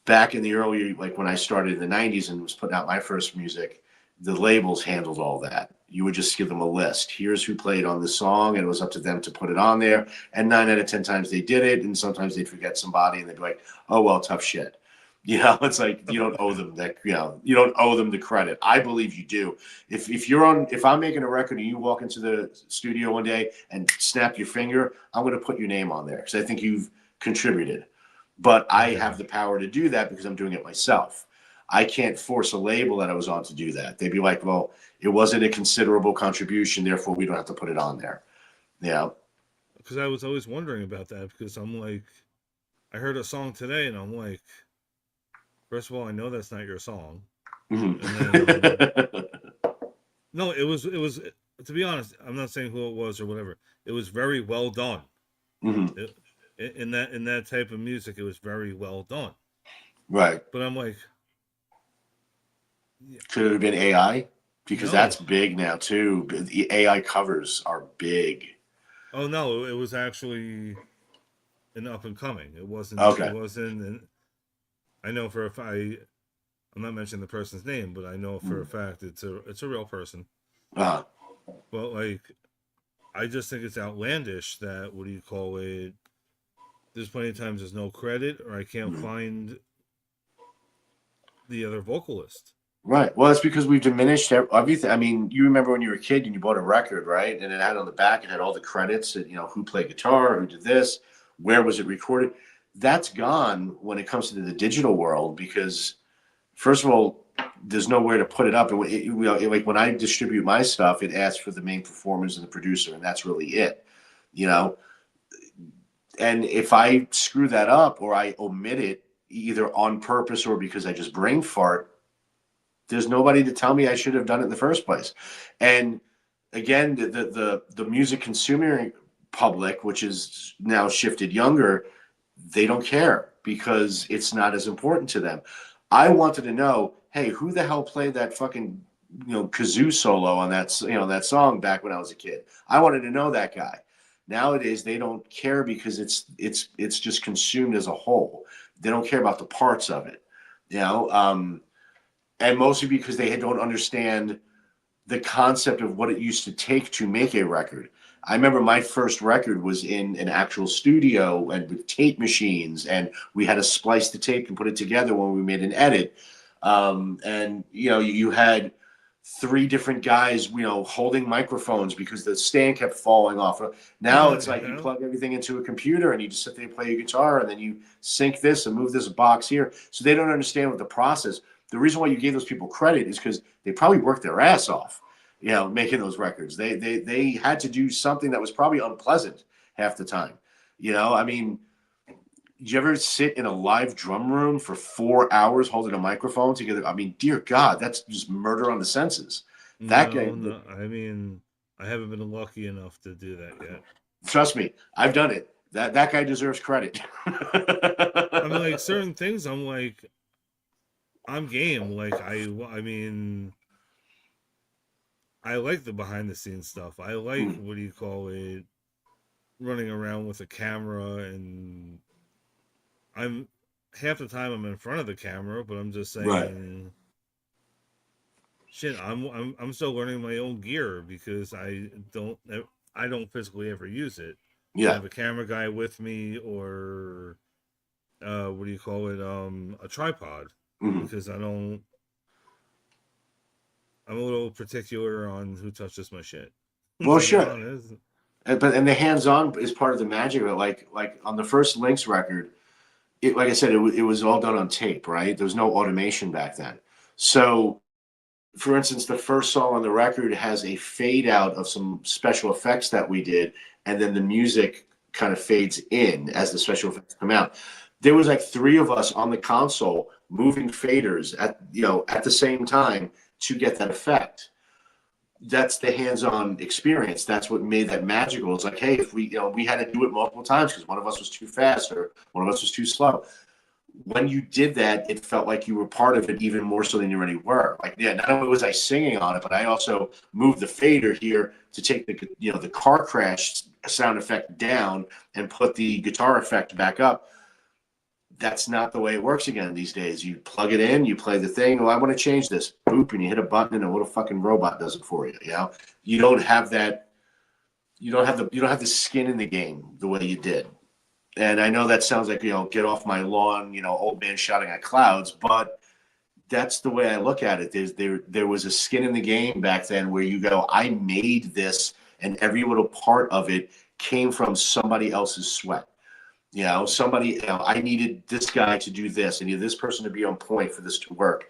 Back in the early, like when I started in the 90s and was putting out my first music, the labels handled all that. You would just give them a list. Here's who played on this song, and it was up to them to put it on there. And 9 out of 10 times they did it, and sometimes they'd forget somebody, and they'd be like, "Oh well, tough shit." It's like you don't owe them that. You don't owe them the credit. I believe you do. If I'm making a record and you walk into the studio one day and snap your finger, I'm going to put your name on there because I think you've contributed. But I have the power to do that because I'm doing it myself. I can't force a label that I was on to do that. They'd be like, well, it wasn't a considerable contribution, therefore we don't have to put it on there. Yeah. Because I was always wondering about that, because I'm like, I heard a song today and I'm like, first of all, I know that's not your song. Mm-hmm. And then, no, it was, to be honest, I'm not saying who it was or whatever. It was very well done. Mm-hmm. In that type of music, it was very well done. Right. But I'm like, could it have been AI? Because that's big now too. The AI covers are big. Oh no, it was actually an up and coming. It wasn't. Okay. It wasn't. I know for a fact. I'm not mentioning the person's name, but I know for a fact it's a real person. Uh-huh. But like, I just think it's outlandish that, what do you call it? There's plenty of times there's no credit, or I can't find the other vocalist. Right. Well, it's because we've diminished everything. I mean, you remember when you were a kid and you bought a record, right? And it had on the back, it had all the credits, and who played guitar, who did this, where was it recorded. That's gone when it comes to the digital world because, first of all, there's nowhere to put it up. Like when I distribute my stuff, it asks for the main performers and the producer, and that's really it. And if I screw that up or I omit it either on purpose or because I just brain fart, there's nobody to tell me I should have done it in the first place. And again, the music public, which is now shifted younger, they don't care because it's not as important to them. I wanted to know, hey, who the hell played that fucking kazoo solo on that that song back when I was a kid? I wanted to know that guy. Nowadays they don't care because it's just consumed as a whole. They don't care about the parts of it, and mostly because they don't understand the concept of what it used to take to make a record. I remember my first record was in an actual studio and with tape machines, and we had to splice the tape and put it together when we made an edit. And you had three different guys, holding microphones because the stand kept falling off. Now it's like you plug everything into a computer and you just sit there and play your guitar, and then you sync this and move this box here. So they don't understand what the process. The reason why you gave those people credit is because they probably worked their ass off, making those records. They had to do something that was probably unpleasant half the time. I mean, did you ever sit in a live drum room for 4 hours holding a microphone together? I mean, dear God, that's just murder on the senses. That guy. No. I mean, I haven't been lucky enough to do that yet. Trust me, I've done it. That guy deserves credit. I mean, like certain things, I'm like, I'm game. Like I mean, I like the behind the scenes stuff. I like what do you call it, running around with a camera, and I'm half the time I'm in front of the camera, but I'm just saying, right. Shit, I'm still learning my own gear because I don't physically ever use it. Yeah, I have a camera guy with me, or what do you call it, a tripod, because I'm a little particular on who touches my shit. Well, sure. And the hands-on is part of the magic of it. Like on the first Lynx record, like I said, it was all done on tape, right? There was no automation back then. So, for instance, the first song on the record has a fade out of some special effects that we did, and then the music kind of fades in as the special effects come out. There was like three of us on the console moving faders at the same time to get that effect. That's the hands-on experience. That's what made that magical. It's like, hey, if we had to do it multiple times because one of us was too fast or one of us was too slow. When you did that, it felt like you were part of it even more so than you already were. Like, yeah, not only was I singing on it, but I also moved the fader here to take the car crash sound effect down and put the guitar effect back up. That's not the way it works again these days. You plug it in, you play the thing. Oh, I want to change this. Boop, and you hit a button, and a little fucking robot does it for you. You don't have that. You don't have the skin in the game the way you did. And I know that sounds like get off my lawn, old man shouting at clouds. But that's the way I look at it. There was a skin in the game back then where you go, I made this, and every little part of it came from somebody else's sweat. Somebody, I needed this guy to do this. I needed this person to be on point for this to work.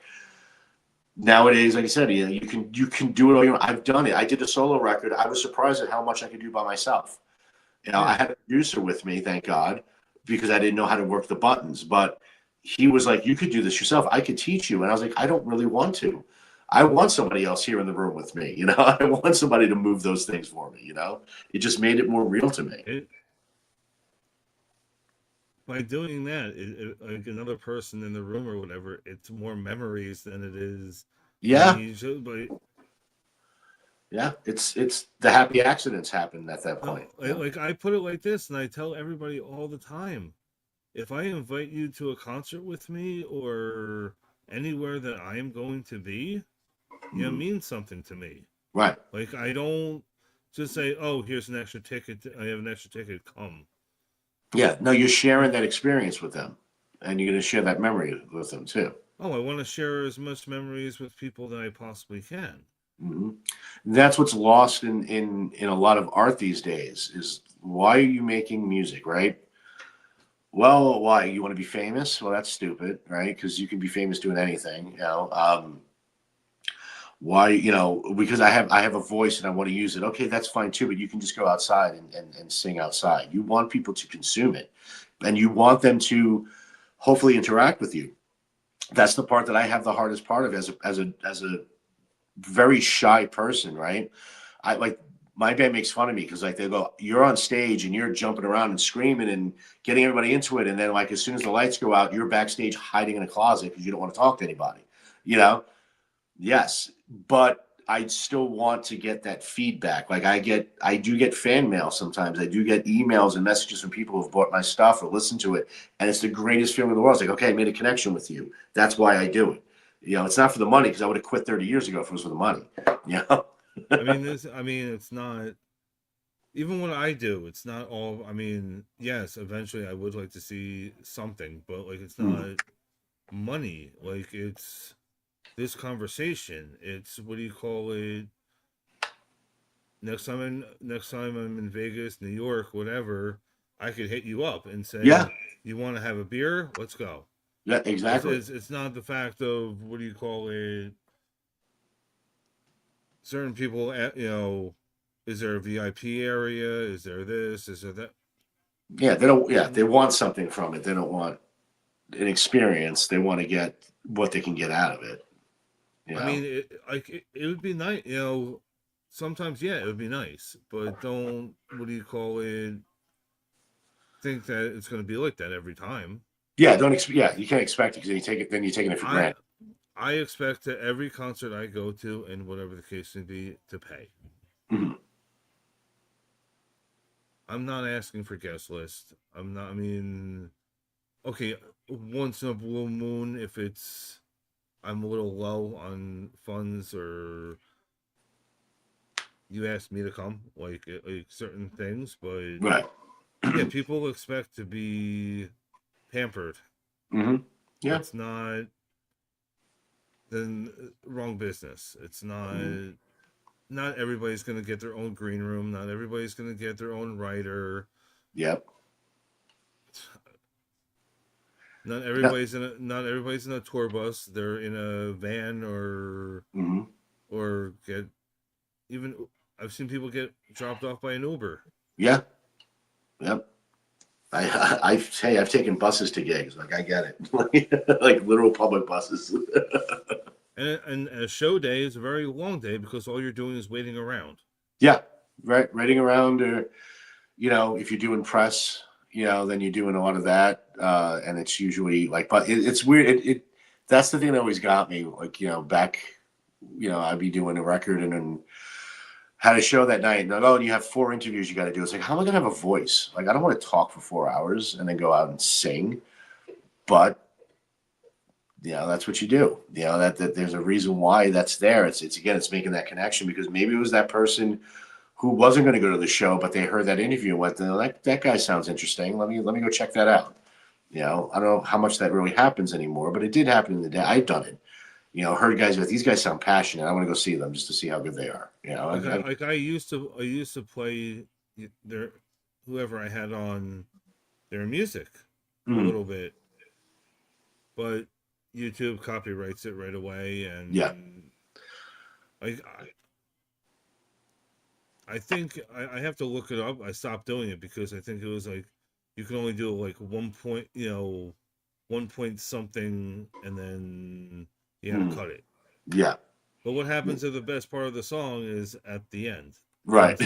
Nowadays, like I said, you can do it all. I've done it. I did a solo record. I was surprised at how much I could do by myself. I had a producer with me, thank God, because I didn't know how to work the buttons. But he was like, you could do this yourself. I could teach you. And I was like, I don't really want to. I want somebody else here in the room with me. I want somebody to move those things for me. It just made it more real to me. By doing that, like another person in the room or whatever, it's more memories than it is. Yeah. Yeah, it's the happy accidents happen at that point. Like I put it like this, and I tell everybody all the time: if I invite you to a concert with me or anywhere that I am going to be, it means something to me. Right. Like I don't just say, "Oh, here's an extra ticket. I have an extra ticket. Come." Yeah, no, you're sharing that experience with them, and you're going to share that memory with them too. Oh, I want to share as much memories with people that I possibly can. Mm-hmm. That's what's lost in a lot of art these days is why are you making music, right? Well, why? You want to be famous? Well, that's stupid, right? Because you can be famous doing anything, Why, because I have a voice and I want to use it. Okay, that's fine too, but you can just go outside and sing outside. You want people to consume it, and you want them to hopefully interact with you. That's the part that I have the hardest part of as a very shy person, right? I like my band makes fun of me because like they go, you're on stage and you're jumping around and screaming and getting everybody into it, and then like as soon as the lights go out, you're backstage hiding in a closet because you don't want to talk to anybody. You know, yes, but I still want to get that feedback. Like I do get fan mail sometimes. I do get emails and messages from people who've bought my stuff or listened to it, and it's the greatest feeling in the world. It's like, okay, I made a connection with you. That's why I do it. You know, it's not for the money because I would have quit 30 years ago if it was for the money. You know. It's not even what I do. It's not all. I mean, yes, eventually I would like to see something, but like it's not money. Like it's this conversation. It's what do you call it? Next time I'm in Vegas, New York, whatever, I could hit you up and say, Yeah. you want to have a beer? Let's go. Yeah, exactly. It's not the fact of what do you call it? Certain people, is there a VIP area? Is there this? Is there that? Yeah, they don't. Yeah, they want something from it. They don't want an experience. They want to get what they can get out of it. You know? It would be nice. Sometimes yeah, it would be nice, but don't what do you call it? Think that it's going to be like that every time. Yeah, yeah, you can't expect it because you take it. Then you're taking it for granted. I expect that every concert I go to, and whatever the case may be, to pay. Mm-hmm. I'm not asking for guest list. I'm not. I mean, okay, once in a blue moon, if I'm a little low on funds, or you ask me to come, like certain things, but Right. Yeah, people expect to be pampered. Mm-hmm. Yeah. It's not the wrong business. It's not. Mm-hmm. Not everybody's going to get their own green room. Not everybody's going to get their own writer. Yep. Not everybody's in a tour bus. They're in a van or get even. I've seen people get dropped off by an Uber. Yeah. Yep. I've taken buses to gigs. Like I get it, like literal public buses. And a show day is a very long day because all you're doing is waiting around. Yeah, right. Waiting around, or if you're doing press, then you're doing a lot of that, and it's usually like, but it's weird. That's the thing that always got me. Like back, I'd be doing a record and then had a show that night, and like, and you have 4 interviews you got to do. It's like, how am I gonna have a voice? Like, I don't want to talk for 4 hours and then go out and sing, but that's what you do. That there's a reason why that's there. It's making that connection because maybe it was that person who wasn't going to go to the show, but they heard that interview and went, that guy sounds interesting. Let me go check that out. I don't know how much that really happens anymore, but it did happen in the day. I've done it. Heard guys like these guys sound passionate. I want to go see them just to see how good they are. I used to play their whoever I had on their music a little bit, but YouTube copyrights it right away, and yeah, I think I have to look it up. I stopped doing it because I think it was like you can only do like 1 point something, and then you had to cut it. Yeah. But what happens if the best part of the song is at the end? Right.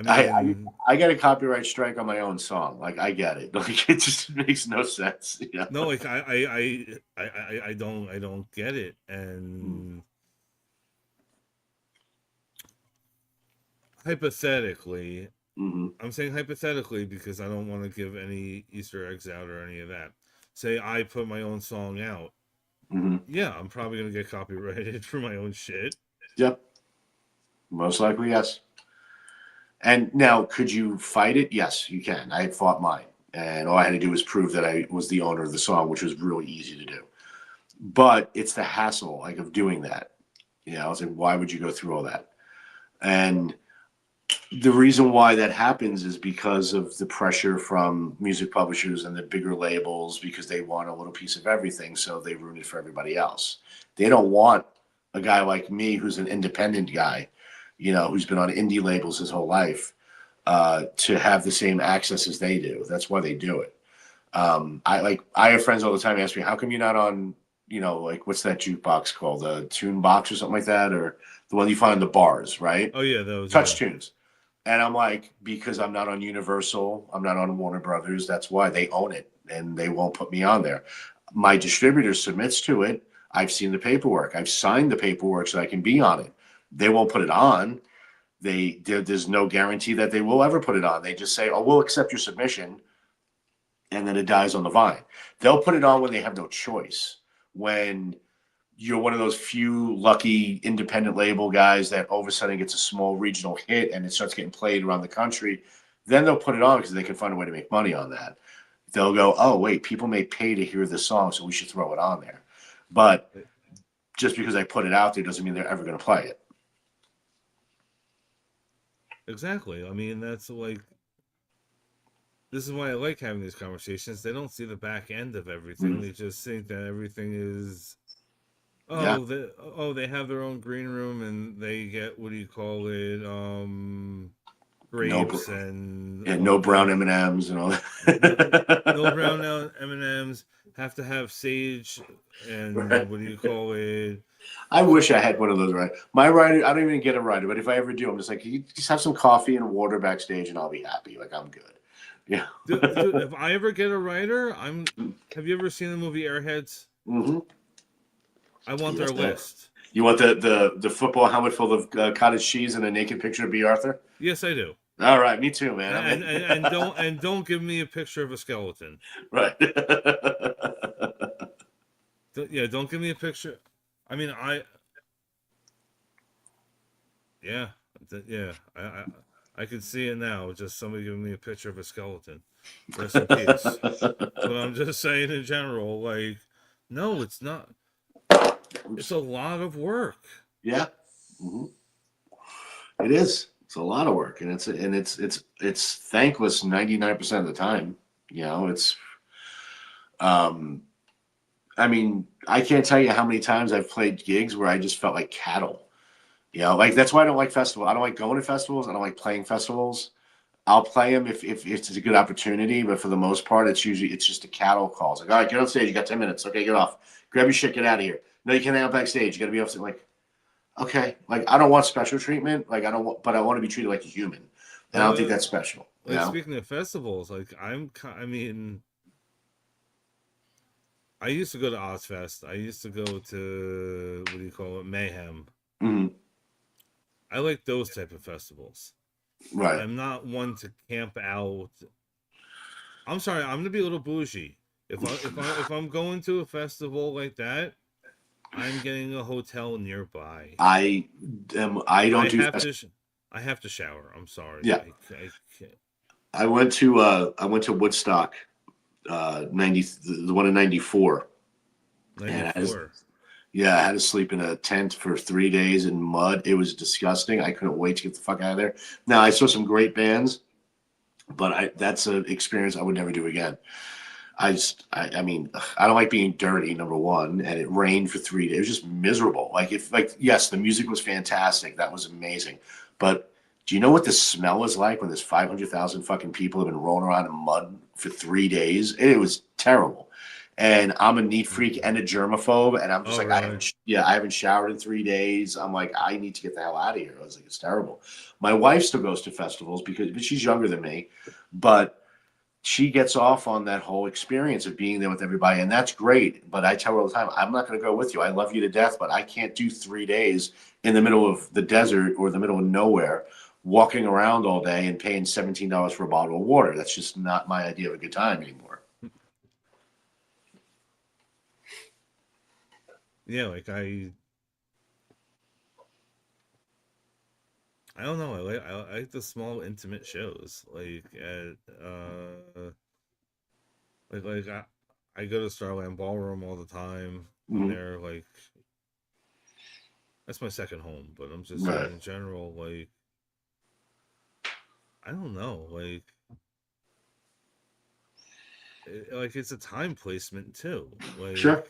I get a copyright strike on my own song. Like I get it. Like it just makes no sense. No, like I don't get it. And hypothetically, I'm saying hypothetically because I don't want to give any Easter eggs out or any of that. Say I put my own song out. Yeah, I'm probably gonna get copyrighted for my own shit. Yep. Most likely, yes. And now, could you fight it? Yes, you can. I fought mine, and all I had to do was prove that I was the owner of the song, which was really easy to do. But it's the hassle, like, of doing that. I was like, why would you go through all that? And the reason why that happens is because of the pressure from music publishers and the bigger labels, because they want a little piece of everything, so they ruin it for everybody else. They don't want a guy like me who's an independent guy, who's been on indie labels his whole life, to have the same access as they do. That's why they do it. I have friends all the time ask me, how come you're not on, like what's that jukebox called? A tune box or something like that, or the one you find in the bars, right? Oh yeah, those Touch tunes. And I'm like, because I'm not on Universal, I'm not on Warner Brothers. That's why they own it, and they won't put me on there. My distributor submits to it. I've seen the paperwork. I've signed the paperwork so I can be on it. They won't put it on. There's no guarantee that they will ever put it on. They just say, "Oh, we'll accept your submission," and then it dies on the vine. They'll put it on when they have no choice. When you're one of those few lucky independent label guys that all of a sudden gets a small regional hit and it starts getting played around the country, then they'll put it on because they can find a way to make money on that. They'll go, oh, wait, people may pay to hear this song, so we should throw it on there. But just because I put it out there doesn't mean they're ever going to play it. Exactly. I mean, that's like, this is why I like having these conversations. They don't see the back end of everything. Mm. They just think that everything is, Yeah. they have their own green room and they get, what do you call it, grapes and no brown M&Ms and all that. no brown M&Ms, have to have sage and Right. what do you call it? I wish I had one of those right. My rider, I don't even get a rider, but if I ever do, I'm just like, you just have some coffee and water backstage, and I'll be happy. Like I'm good. Yeah. Dude, if I ever get a rider, have you ever seen the movie Airheads? Mm-hmm. I want their list. You want the football helmet full of cottage cheese and a naked picture of B. Arthur? Yes, I do. All right, me too, man. And don't give me a picture of a skeleton. Right. Yeah, don't give me a picture. I mean, I can see it now. Just somebody giving me a picture of a skeleton. Rest in peace. But I'm just saying in general, like, no, it's not. It's a lot of work. Yeah. Mm-hmm. It is. It's a lot of work, and it's thankless 99% of the time. It's. I mean, I can't tell you how many times I've played gigs where I just felt like cattle. Like that's why I don't like festivals. I don't like going to festivals. I don't like playing festivals. I'll play them if it's a good opportunity, but for the most part, it's just a cattle call. It's like, all right, get on stage. You got 10 minutes. Okay, get off. Grab your shit. Get out of here. No, you can't hang out backstage. You got to be off. Like, okay, like I don't want special treatment. Like I don't want, but I want to be treated like a human, and I don't think that's special. Speaking of festivals, like I mean, I used to go to Ozfest. I used to go to, what do you call it, Mayhem. Mm-hmm. I like those type of festivals. Right. I'm not one to camp out. I'm sorry, I'm gonna be a little bougie. If I'm going to a festival like that, I'm getting a hotel nearby. I have to shower. I'm sorry. Yeah. I can't. I went to Woodstock, 90, the one in 94. 94. Yeah, I had to sleep in a tent for 3 days in mud. It was disgusting. I couldn't wait to get the fuck out of there. Now, I saw some great bands, but that's an experience I would never do again. I mean, I don't like being dirty, number one, and it rained for 3 days. It was just miserable. Yes, the music was fantastic. That was amazing. But do you know what the smell is like when there's 500,000 fucking people have been rolling around in mud for 3 days? It was terrible. And I'm a neat freak and a germaphobe, and I'm just really? I haven't showered in 3 days. I'm like, I need to get the hell out of here. I was like, it's terrible. My wife still goes to festivals but she's younger than me, but she gets off on that whole experience of being there with everybody, and that's great. But I tell her all the time, I'm not going to go with you. I love you to death, but I can't do 3 days in the middle of the desert or the middle of nowhere, walking around all day and paying $17 for a bottle of water. That's just not my idea of a good time anymore. Yeah, like I don't know. I like the small intimate shows. Like I go to Starland Ballroom all the time. Mhm. They're like, that's my second home. But I'm just saying in general, like, I don't know, like it's a time placement too. Like, Sure.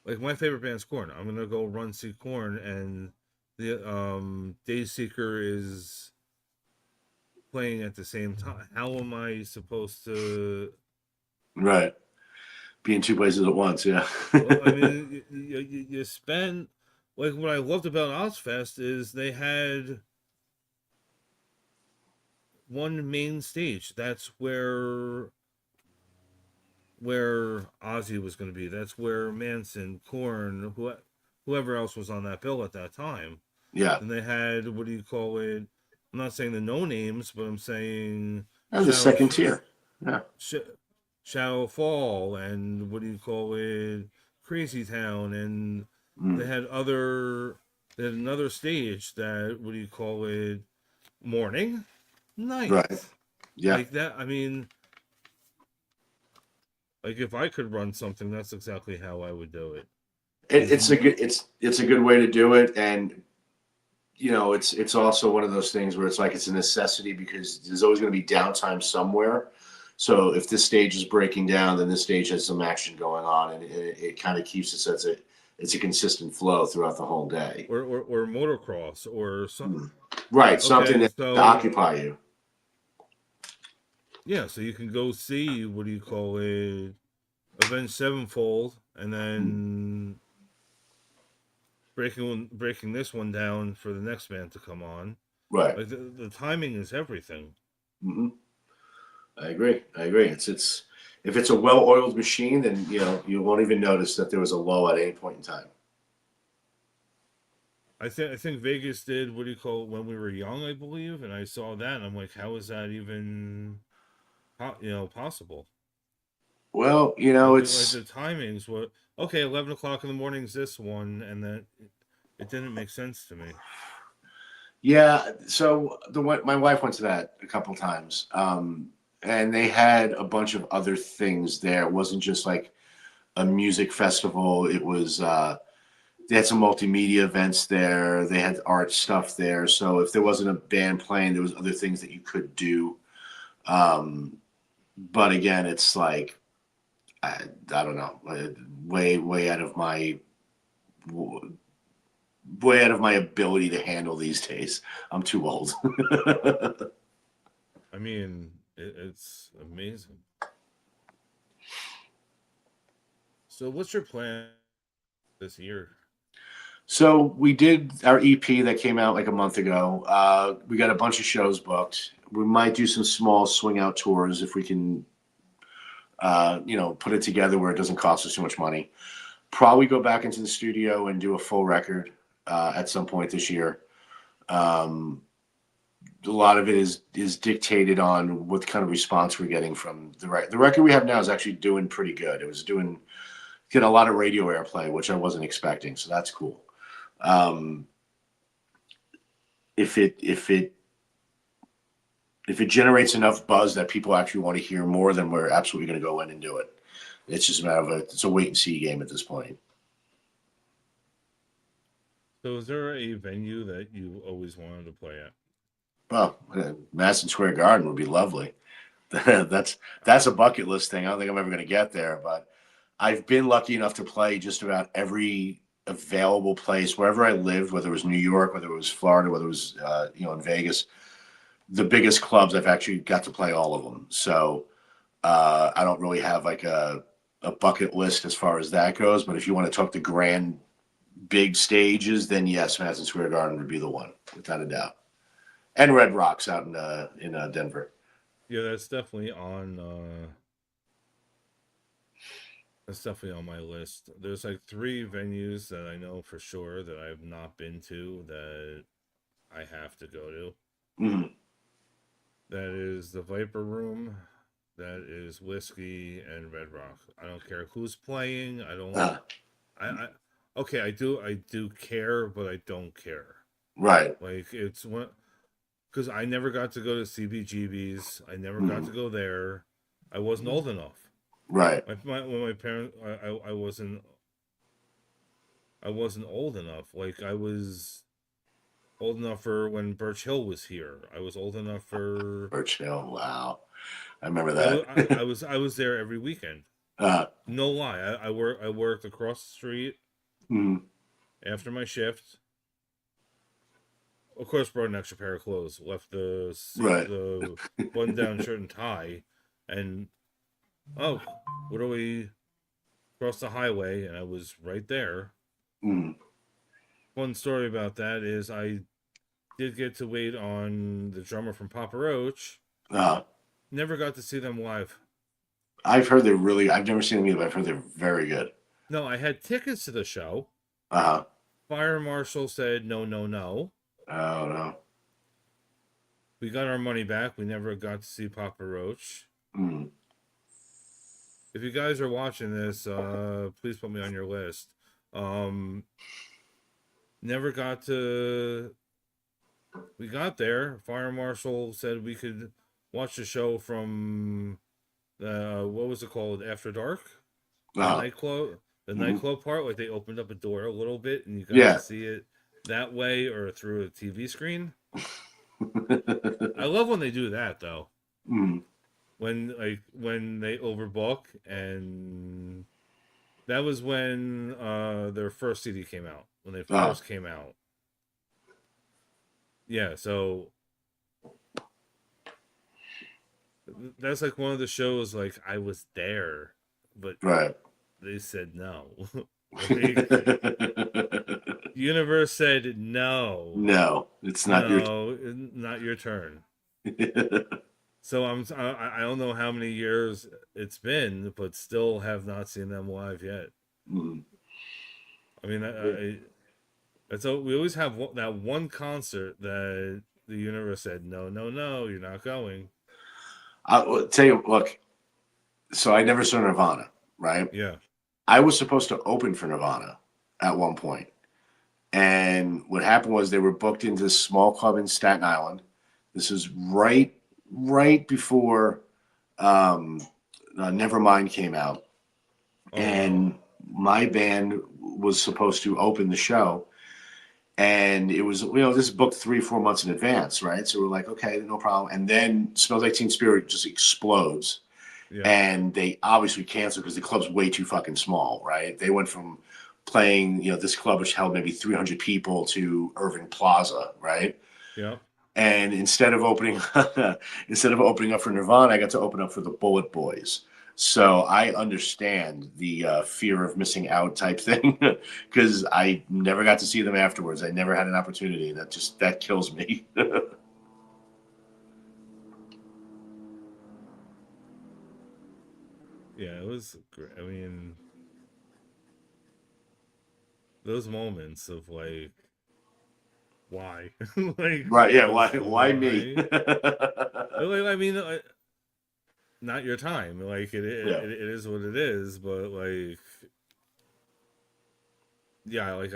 Like my favorite band's Korn. I'm gonna go see Korn, and the Dayseeker is playing at the same time. How am I supposed to? Right. Be in two places at once, yeah. Well, I mean, you spend like what I loved about Ozfest is they had one main stage. That's where Ozzy was going to be. That's where Manson, Korn, whoever else was on that bill at that time. Yeah. Then they had, what do you call it? I'm not saying the no names, but I'm saying And the second tier. Yeah. Shadow Fall, and what do you call it? Crazy Town, and they Mm. had other. They had another stage that, what do you call it? Morning, Right. night, Yeah. like that. I mean, like if I could run something, that's exactly how I would do it. It's a good it's a good way to do it, and it's also one of those things where it's like it's a necessity because there's always going to be downtime somewhere. So if this stage is breaking down, then this stage has some action going on, and it kind of keeps it so it's a consistent flow throughout the whole day. Or motocross or something. Hmm. Right, something Okay, that to so occupy you. yeah, so you can go see, what do you call it? Avenged Sevenfold, and Hmm. then breaking this one down for the next band to come on. Right. Like the timing is everything. Hmm. I agree. I agree. It's if it's a well-oiled machine, then you won't even notice that there was a lull at any point in time. I think Vegas did, what do you call it, when we were young, I believe, and I saw that and I'm like, how is that even possible? Well, Like it's the timings were okay. 11 o'clock in the morning is this one, and then it didn't make sense to me. yeah. So my wife went to that a couple times, and they had a bunch of other things there. It wasn't just like a music festival. It was they had some multimedia events there. They had art stuff there. So if there wasn't a band playing, there was other things that you could do. Um, but again, it's like I don't know, way out of my way out of my ability to handle these days. I'm too old. I mean, it's amazing. So, what's your plan this year? So we did our EP that came out like a month ago. We got a bunch of shows booked. We might do some small swing out tours if we can, put it together where it doesn't cost us too much money. Probably go back into the studio and do a full record at some point this year. Um, a lot of it is dictated on what kind of response we're getting from the record we have now is actually doing pretty good. It was getting a lot of radio airplay, which I wasn't expecting, so that's cool. Um, if it generates enough buzz that people actually want to hear more, then we're absolutely going to go in and do it. It's just a matter of it's a wait and see game at this point. So, is there a venue that you always wanted to play at? Well, Madison Square Garden would be lovely. That's a bucket list thing. I don't think I'm ever going to get there, but I've been lucky enough to play just about every available place wherever I lived, whether it was New York, whether it was Florida, whether it was in Vegas. The biggest clubs I've actually got to play all of them. So I don't really have like a bucket list as far as that goes. But if you want to talk the grand big stages, then yes, Madison Square Garden would be the one without a doubt. And Red Rocks out in Denver. Yeah, that's definitely on my list. There's like three venues that I know for sure that I've not been to that I have to go to. Mm-hmm. That is the Viper Room, that is Whiskey, and Red Rock. I don't care who's playing. I don't. Uh, I okay. I do care, but I don't care. right. Like it's one because I never got to go to CBGB's. I never got Mm-hmm. to go there. I wasn't old enough. Right. When my parents, I wasn't old enough. Like I was old enough for when Birch Hill was here. I was old enough for Birch Hill. Wow. I remember I was that. I was there every weekend. uh, No lie. I worked across the street mm, after my shift. Of course, brought an extra pair of clothes. Left right. the button down shirt and tie, and oh, what are we? across the highway, and I was right there. Mm. One story about that is I did get to wait on the drummer from Papa Roach. Uh, Never got to see them live. I've heard they're really. I've never seen them either, but I've heard they're very good. No, I had tickets to the show. Uh-huh. Fire marshal said no, no, no. Oh no. We got our money back. We never got to see Papa Roach. Mm. If you guys are watching this, please put me on your list. Never got to. We got there. Fire marshal said we could watch the show from what was it called? After dark, the Uh-huh. nightclub. The Mhm. nightclub part, like they opened up a door a little bit, and you got Yeah. to see it that way or through a TV screen. I love when they do that, though. Mm. When they overbook, and that was when their first CD came out. When they Uh-huh. first came out. Yeah, so that's like one of the shows. Like I was there, but Right. they said no. Like, universe said no. No, it's not your. No, not your turn. So I don't know how many years it's been, but still have not seen them live yet. Mm. I mean, so we always have that one concert that the universe said no, no, no, you're not going. I'll tell you, look. So I never saw Nirvana, right? Yeah. I was supposed to open for Nirvana at one point. And what happened was they were booked into this small club in Staten Island. This is right before Nevermind came out. Oh, And wow. my band was supposed to open the show. And it was, this is booked 3-4 months in advance, right? So we're like, okay, no problem. And then Smells Like Teen Spirit just explodes. Yeah. And they obviously canceled because the club's way too fucking small, right? They went from playing, this club which held maybe 300 people to Irving Plaza, right? Yeah. And instead of opening up for Nirvana, I got to open up for the Bullet Boys. So I understand the fear of missing out type thing because I never got to see them afterwards. I never had an opportunity. That kills me. Yeah, it was great. I mean, those moments of like, why? Like, Right? Yeah. just Why me? why? Like, I mean, not your time. Like, Yeah. it is what it is, but like, yeah, like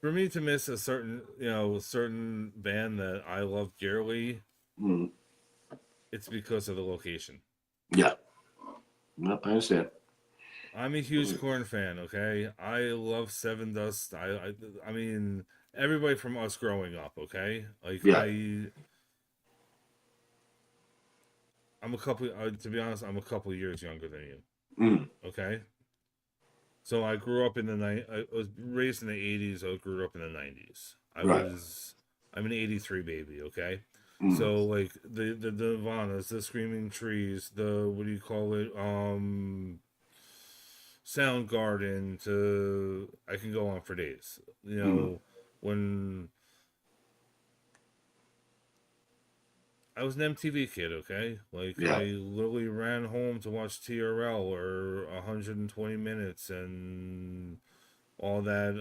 for me to miss a certain band that I love dearly, Mm. it's because of the location. Yeah. No, I understand. I'm a huge Korn fan. Okay, I love Seven Dust. I mean, everybody from us growing up. Okay, like Yeah. I'm a couple. To be honest, I'm a couple years younger than you. Mm. Okay, so I grew up in I was raised in the '80s. I grew up in the '90s. Right. I'm an '83 baby. Okay, Mm. so like the Nirvanas, the Screaming Trees, the what do you call it? Soundgarden. To I can go on for days. When I was an MTV kid, okay? Like, Yeah. I literally ran home to watch TRL or 120 Minutes and all that.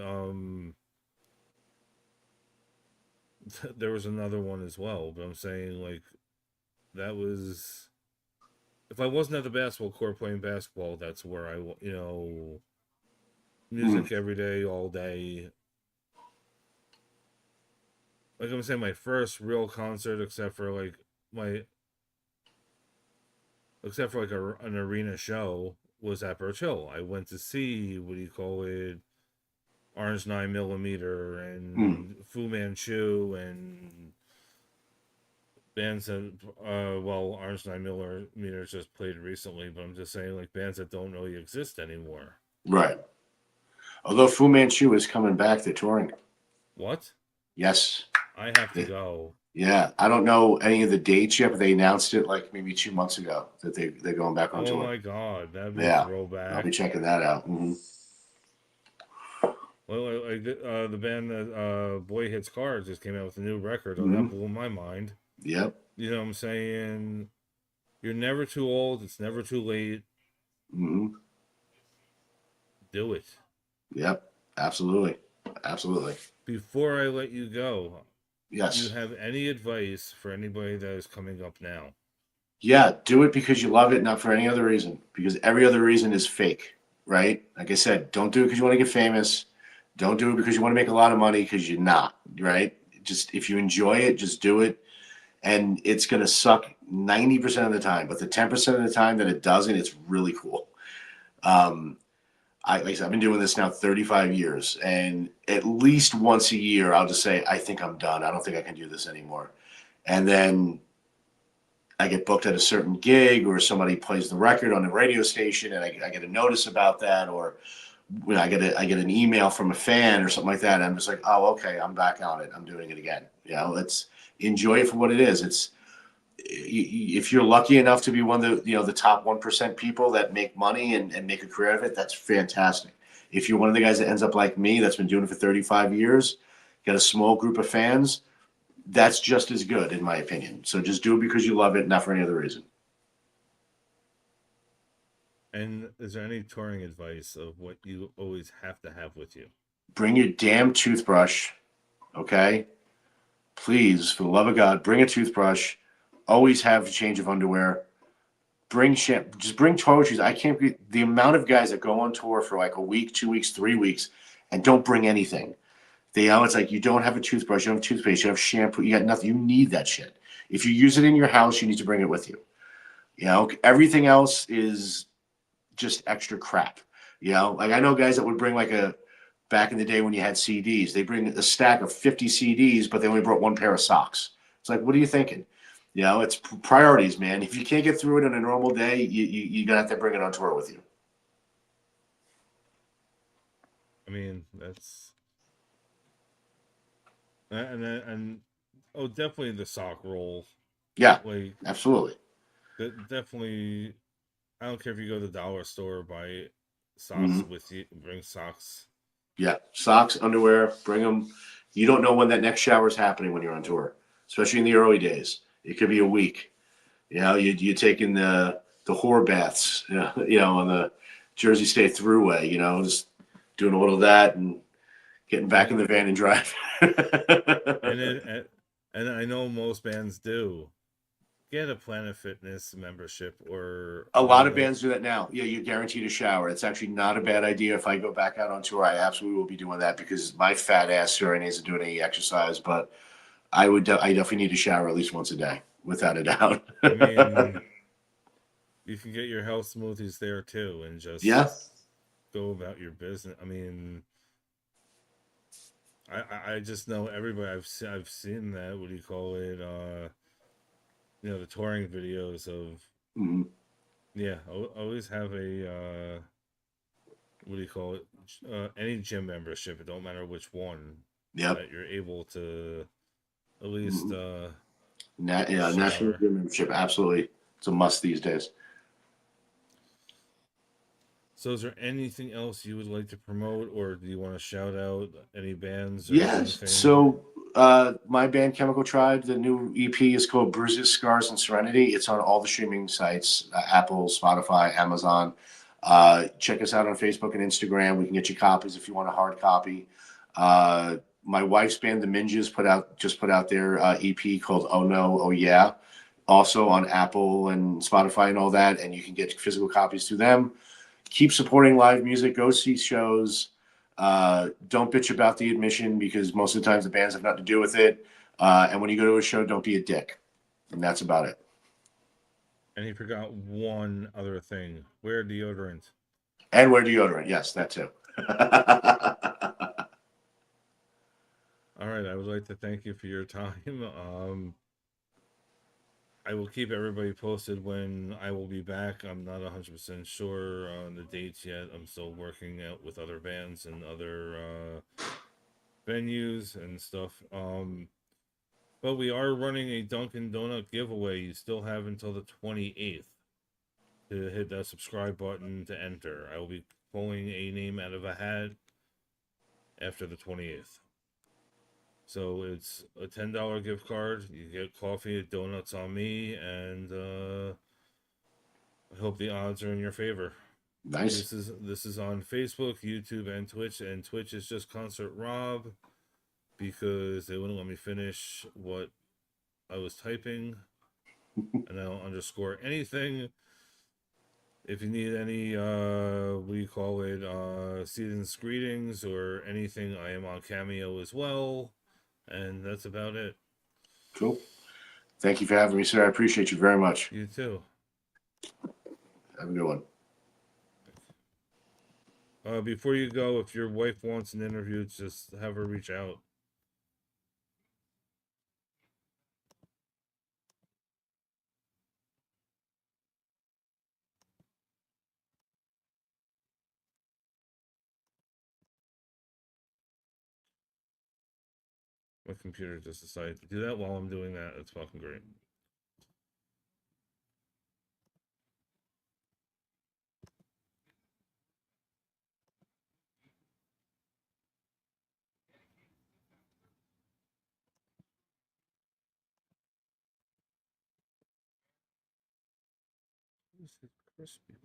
There was another one as well, but I'm saying, like, that was. If I wasn't at the basketball court playing basketball, that's where music every day, all day. Like I'm saying, my first real concert, except for like an arena show, was at Birch Hill. I went to see what do you call it, Orange 9mm and Fu Manchu and bands that Orange 9mm just played recently, but I'm just saying like bands that don't really exist anymore. Right. Although Fu Manchu is coming back, they're touring. What? Yes. I have to go. Yeah, I don't know any of the dates yet, but they announced it like maybe 2 months ago that they're going back on Oh tour. my God, that'd be a Yeah, I'll be throwback. checking that out. Well, the band that Boy Hits Cars just came out with a new record, and that Hmm. blew my mind. Yep. You know what I'm saying? You're never too old. It's never too late. Hmm. Do it. Yep. Absolutely. Absolutely. Before I let you go, do you Yes. have any advice for anybody that is coming up now? Yeah, do it because you love it, not for any other reason. Because every other reason is fake, right? Like I said, don't do it because you want to get famous. Don't do it because you want to make a lot of money because you're not, right? Just if you enjoy it, just do it. And it's going to suck 90% of the time, but the 10% of the time that it doesn't, it's really cool. Um, like I said, I've been doing this now 35 years, and at least once a year, I'll just say, I think I'm done. I don't think I can do this anymore. And then I get booked at a certain gig, or somebody plays the record on the radio station, and I get a notice about that, or I get an email from a fan or something like that. And I'm just like, oh, okay, I'm back on it. I'm doing it again. Let's enjoy it for what it is. If you're lucky enough to be one of the top 1% people that make money and make a career out of it, that's fantastic. If you're one of the guys that ends up like me, that's been doing it for 35 years, got a small group of fans, that's just as good, in my opinion. So just do it because you love it, not for any other reason. And is there any touring advice of what you always have to have with you? Bring your damn toothbrush, okay? Please, for the love of God, bring a toothbrush. Always have a change of underwear. Bring shampoo. Just bring toiletries. I can't be the amount of guys that go on tour for like a week, 2 weeks, 3 weeks, and don't bring anything. It's like you don't have a toothbrush, you don't have toothpaste, you have shampoo, you got nothing. You need that shit. If you use it in your house, you need to bring it with you. Everything else is just extra crap. Like I know guys that would bring like a back in the day when you had CDs, they bring a stack of 50 CDs, but they only brought one pair of socks. It's like, what are you thinking? It's priorities, man. If you can't get through it on a normal day, you're gonna have to bring it on tour with you. I mean, that's and oh, definitely the sock roll. Yeah, Like absolutely. definitely. I don't care if you go to the dollar store, buy socks Hmm. with you. Bring socks. Yeah, socks, underwear, bring them. You don't know when that next shower is happening when you're on tour, especially in the early days. It could be a week. You're taking the whore baths, on the Jersey State Thruway. Just doing a little of that and getting back in And the van and drive. and it and I know most bands do get a Planet Fitness membership or A one lot of of the. bands do that now. Yeah, you're guaranteed a shower. It's actually not a bad idea. If I go back out on tour, I absolutely will be doing that because my fat ass sure isn't doing any exercise. But I definitely need a shower at least once a day, without a doubt. I mean, you can get your health smoothies there too, and just Yeah. go about your business. I mean, I just know everybody. I've seen that. What do you call it? The touring videos of. Mhm. Yeah, always have a what do you call it? Any gym membership. It don't matter which one Yep. that you're able to at least Mhm. Yeah, National shower. Gym membership, absolutely. It's a must these days. So, is there anything else you would like to promote, or do you want to shout out any bands or Yes. anything? So, my band Chemical Tribe, the new EP is called Bruises, Scars, and Serenity. It's on all the streaming sites: Apple, Spotify, Amazon. Check us out on Facebook and Instagram. We can get you copies if you want a hard copy. My wife's band, the Minjas, just put out their EP called Oh No, Oh Yeah, also on Apple and Spotify and all that. And you can get physical copies through them. Keep supporting live music. Go see shows. Don't bitch about the admission because most of the times the bands have nothing to do with it. And when you go to a show, don't be a dick. And that's about it. And he forgot one other thing. Wear deodorant. And wear deodorant. Yes, that too. All right, I would like to thank you for your time. I will keep everybody posted when I will be back. I'm not 100% sure on the dates yet. I'm still working out with other bands and other venues and stuff. But we are running a Dunkin' Donut giveaway. You still have until the 28th to hit that subscribe button to enter. I will be pulling a name out of a hat after the 28th. So it's a $10 gift card. You get coffee and donuts on me, and I hope the odds are in your favor. Nice. This is on Facebook, YouTube, and Twitch is just Concert Rob because they wouldn't let me finish what I was typing, and I don't underscore anything. If you need any what do you call it, season's greetings or anything, I am on Cameo as well, and that's about it. Cool. Thank you for having me, sir. I appreciate you very much. You too. Have a good one. Before you go, if your wife wants an interview, just have her reach out. My computer just decided to do that while I'm doing that. It's fucking great. This is crispy.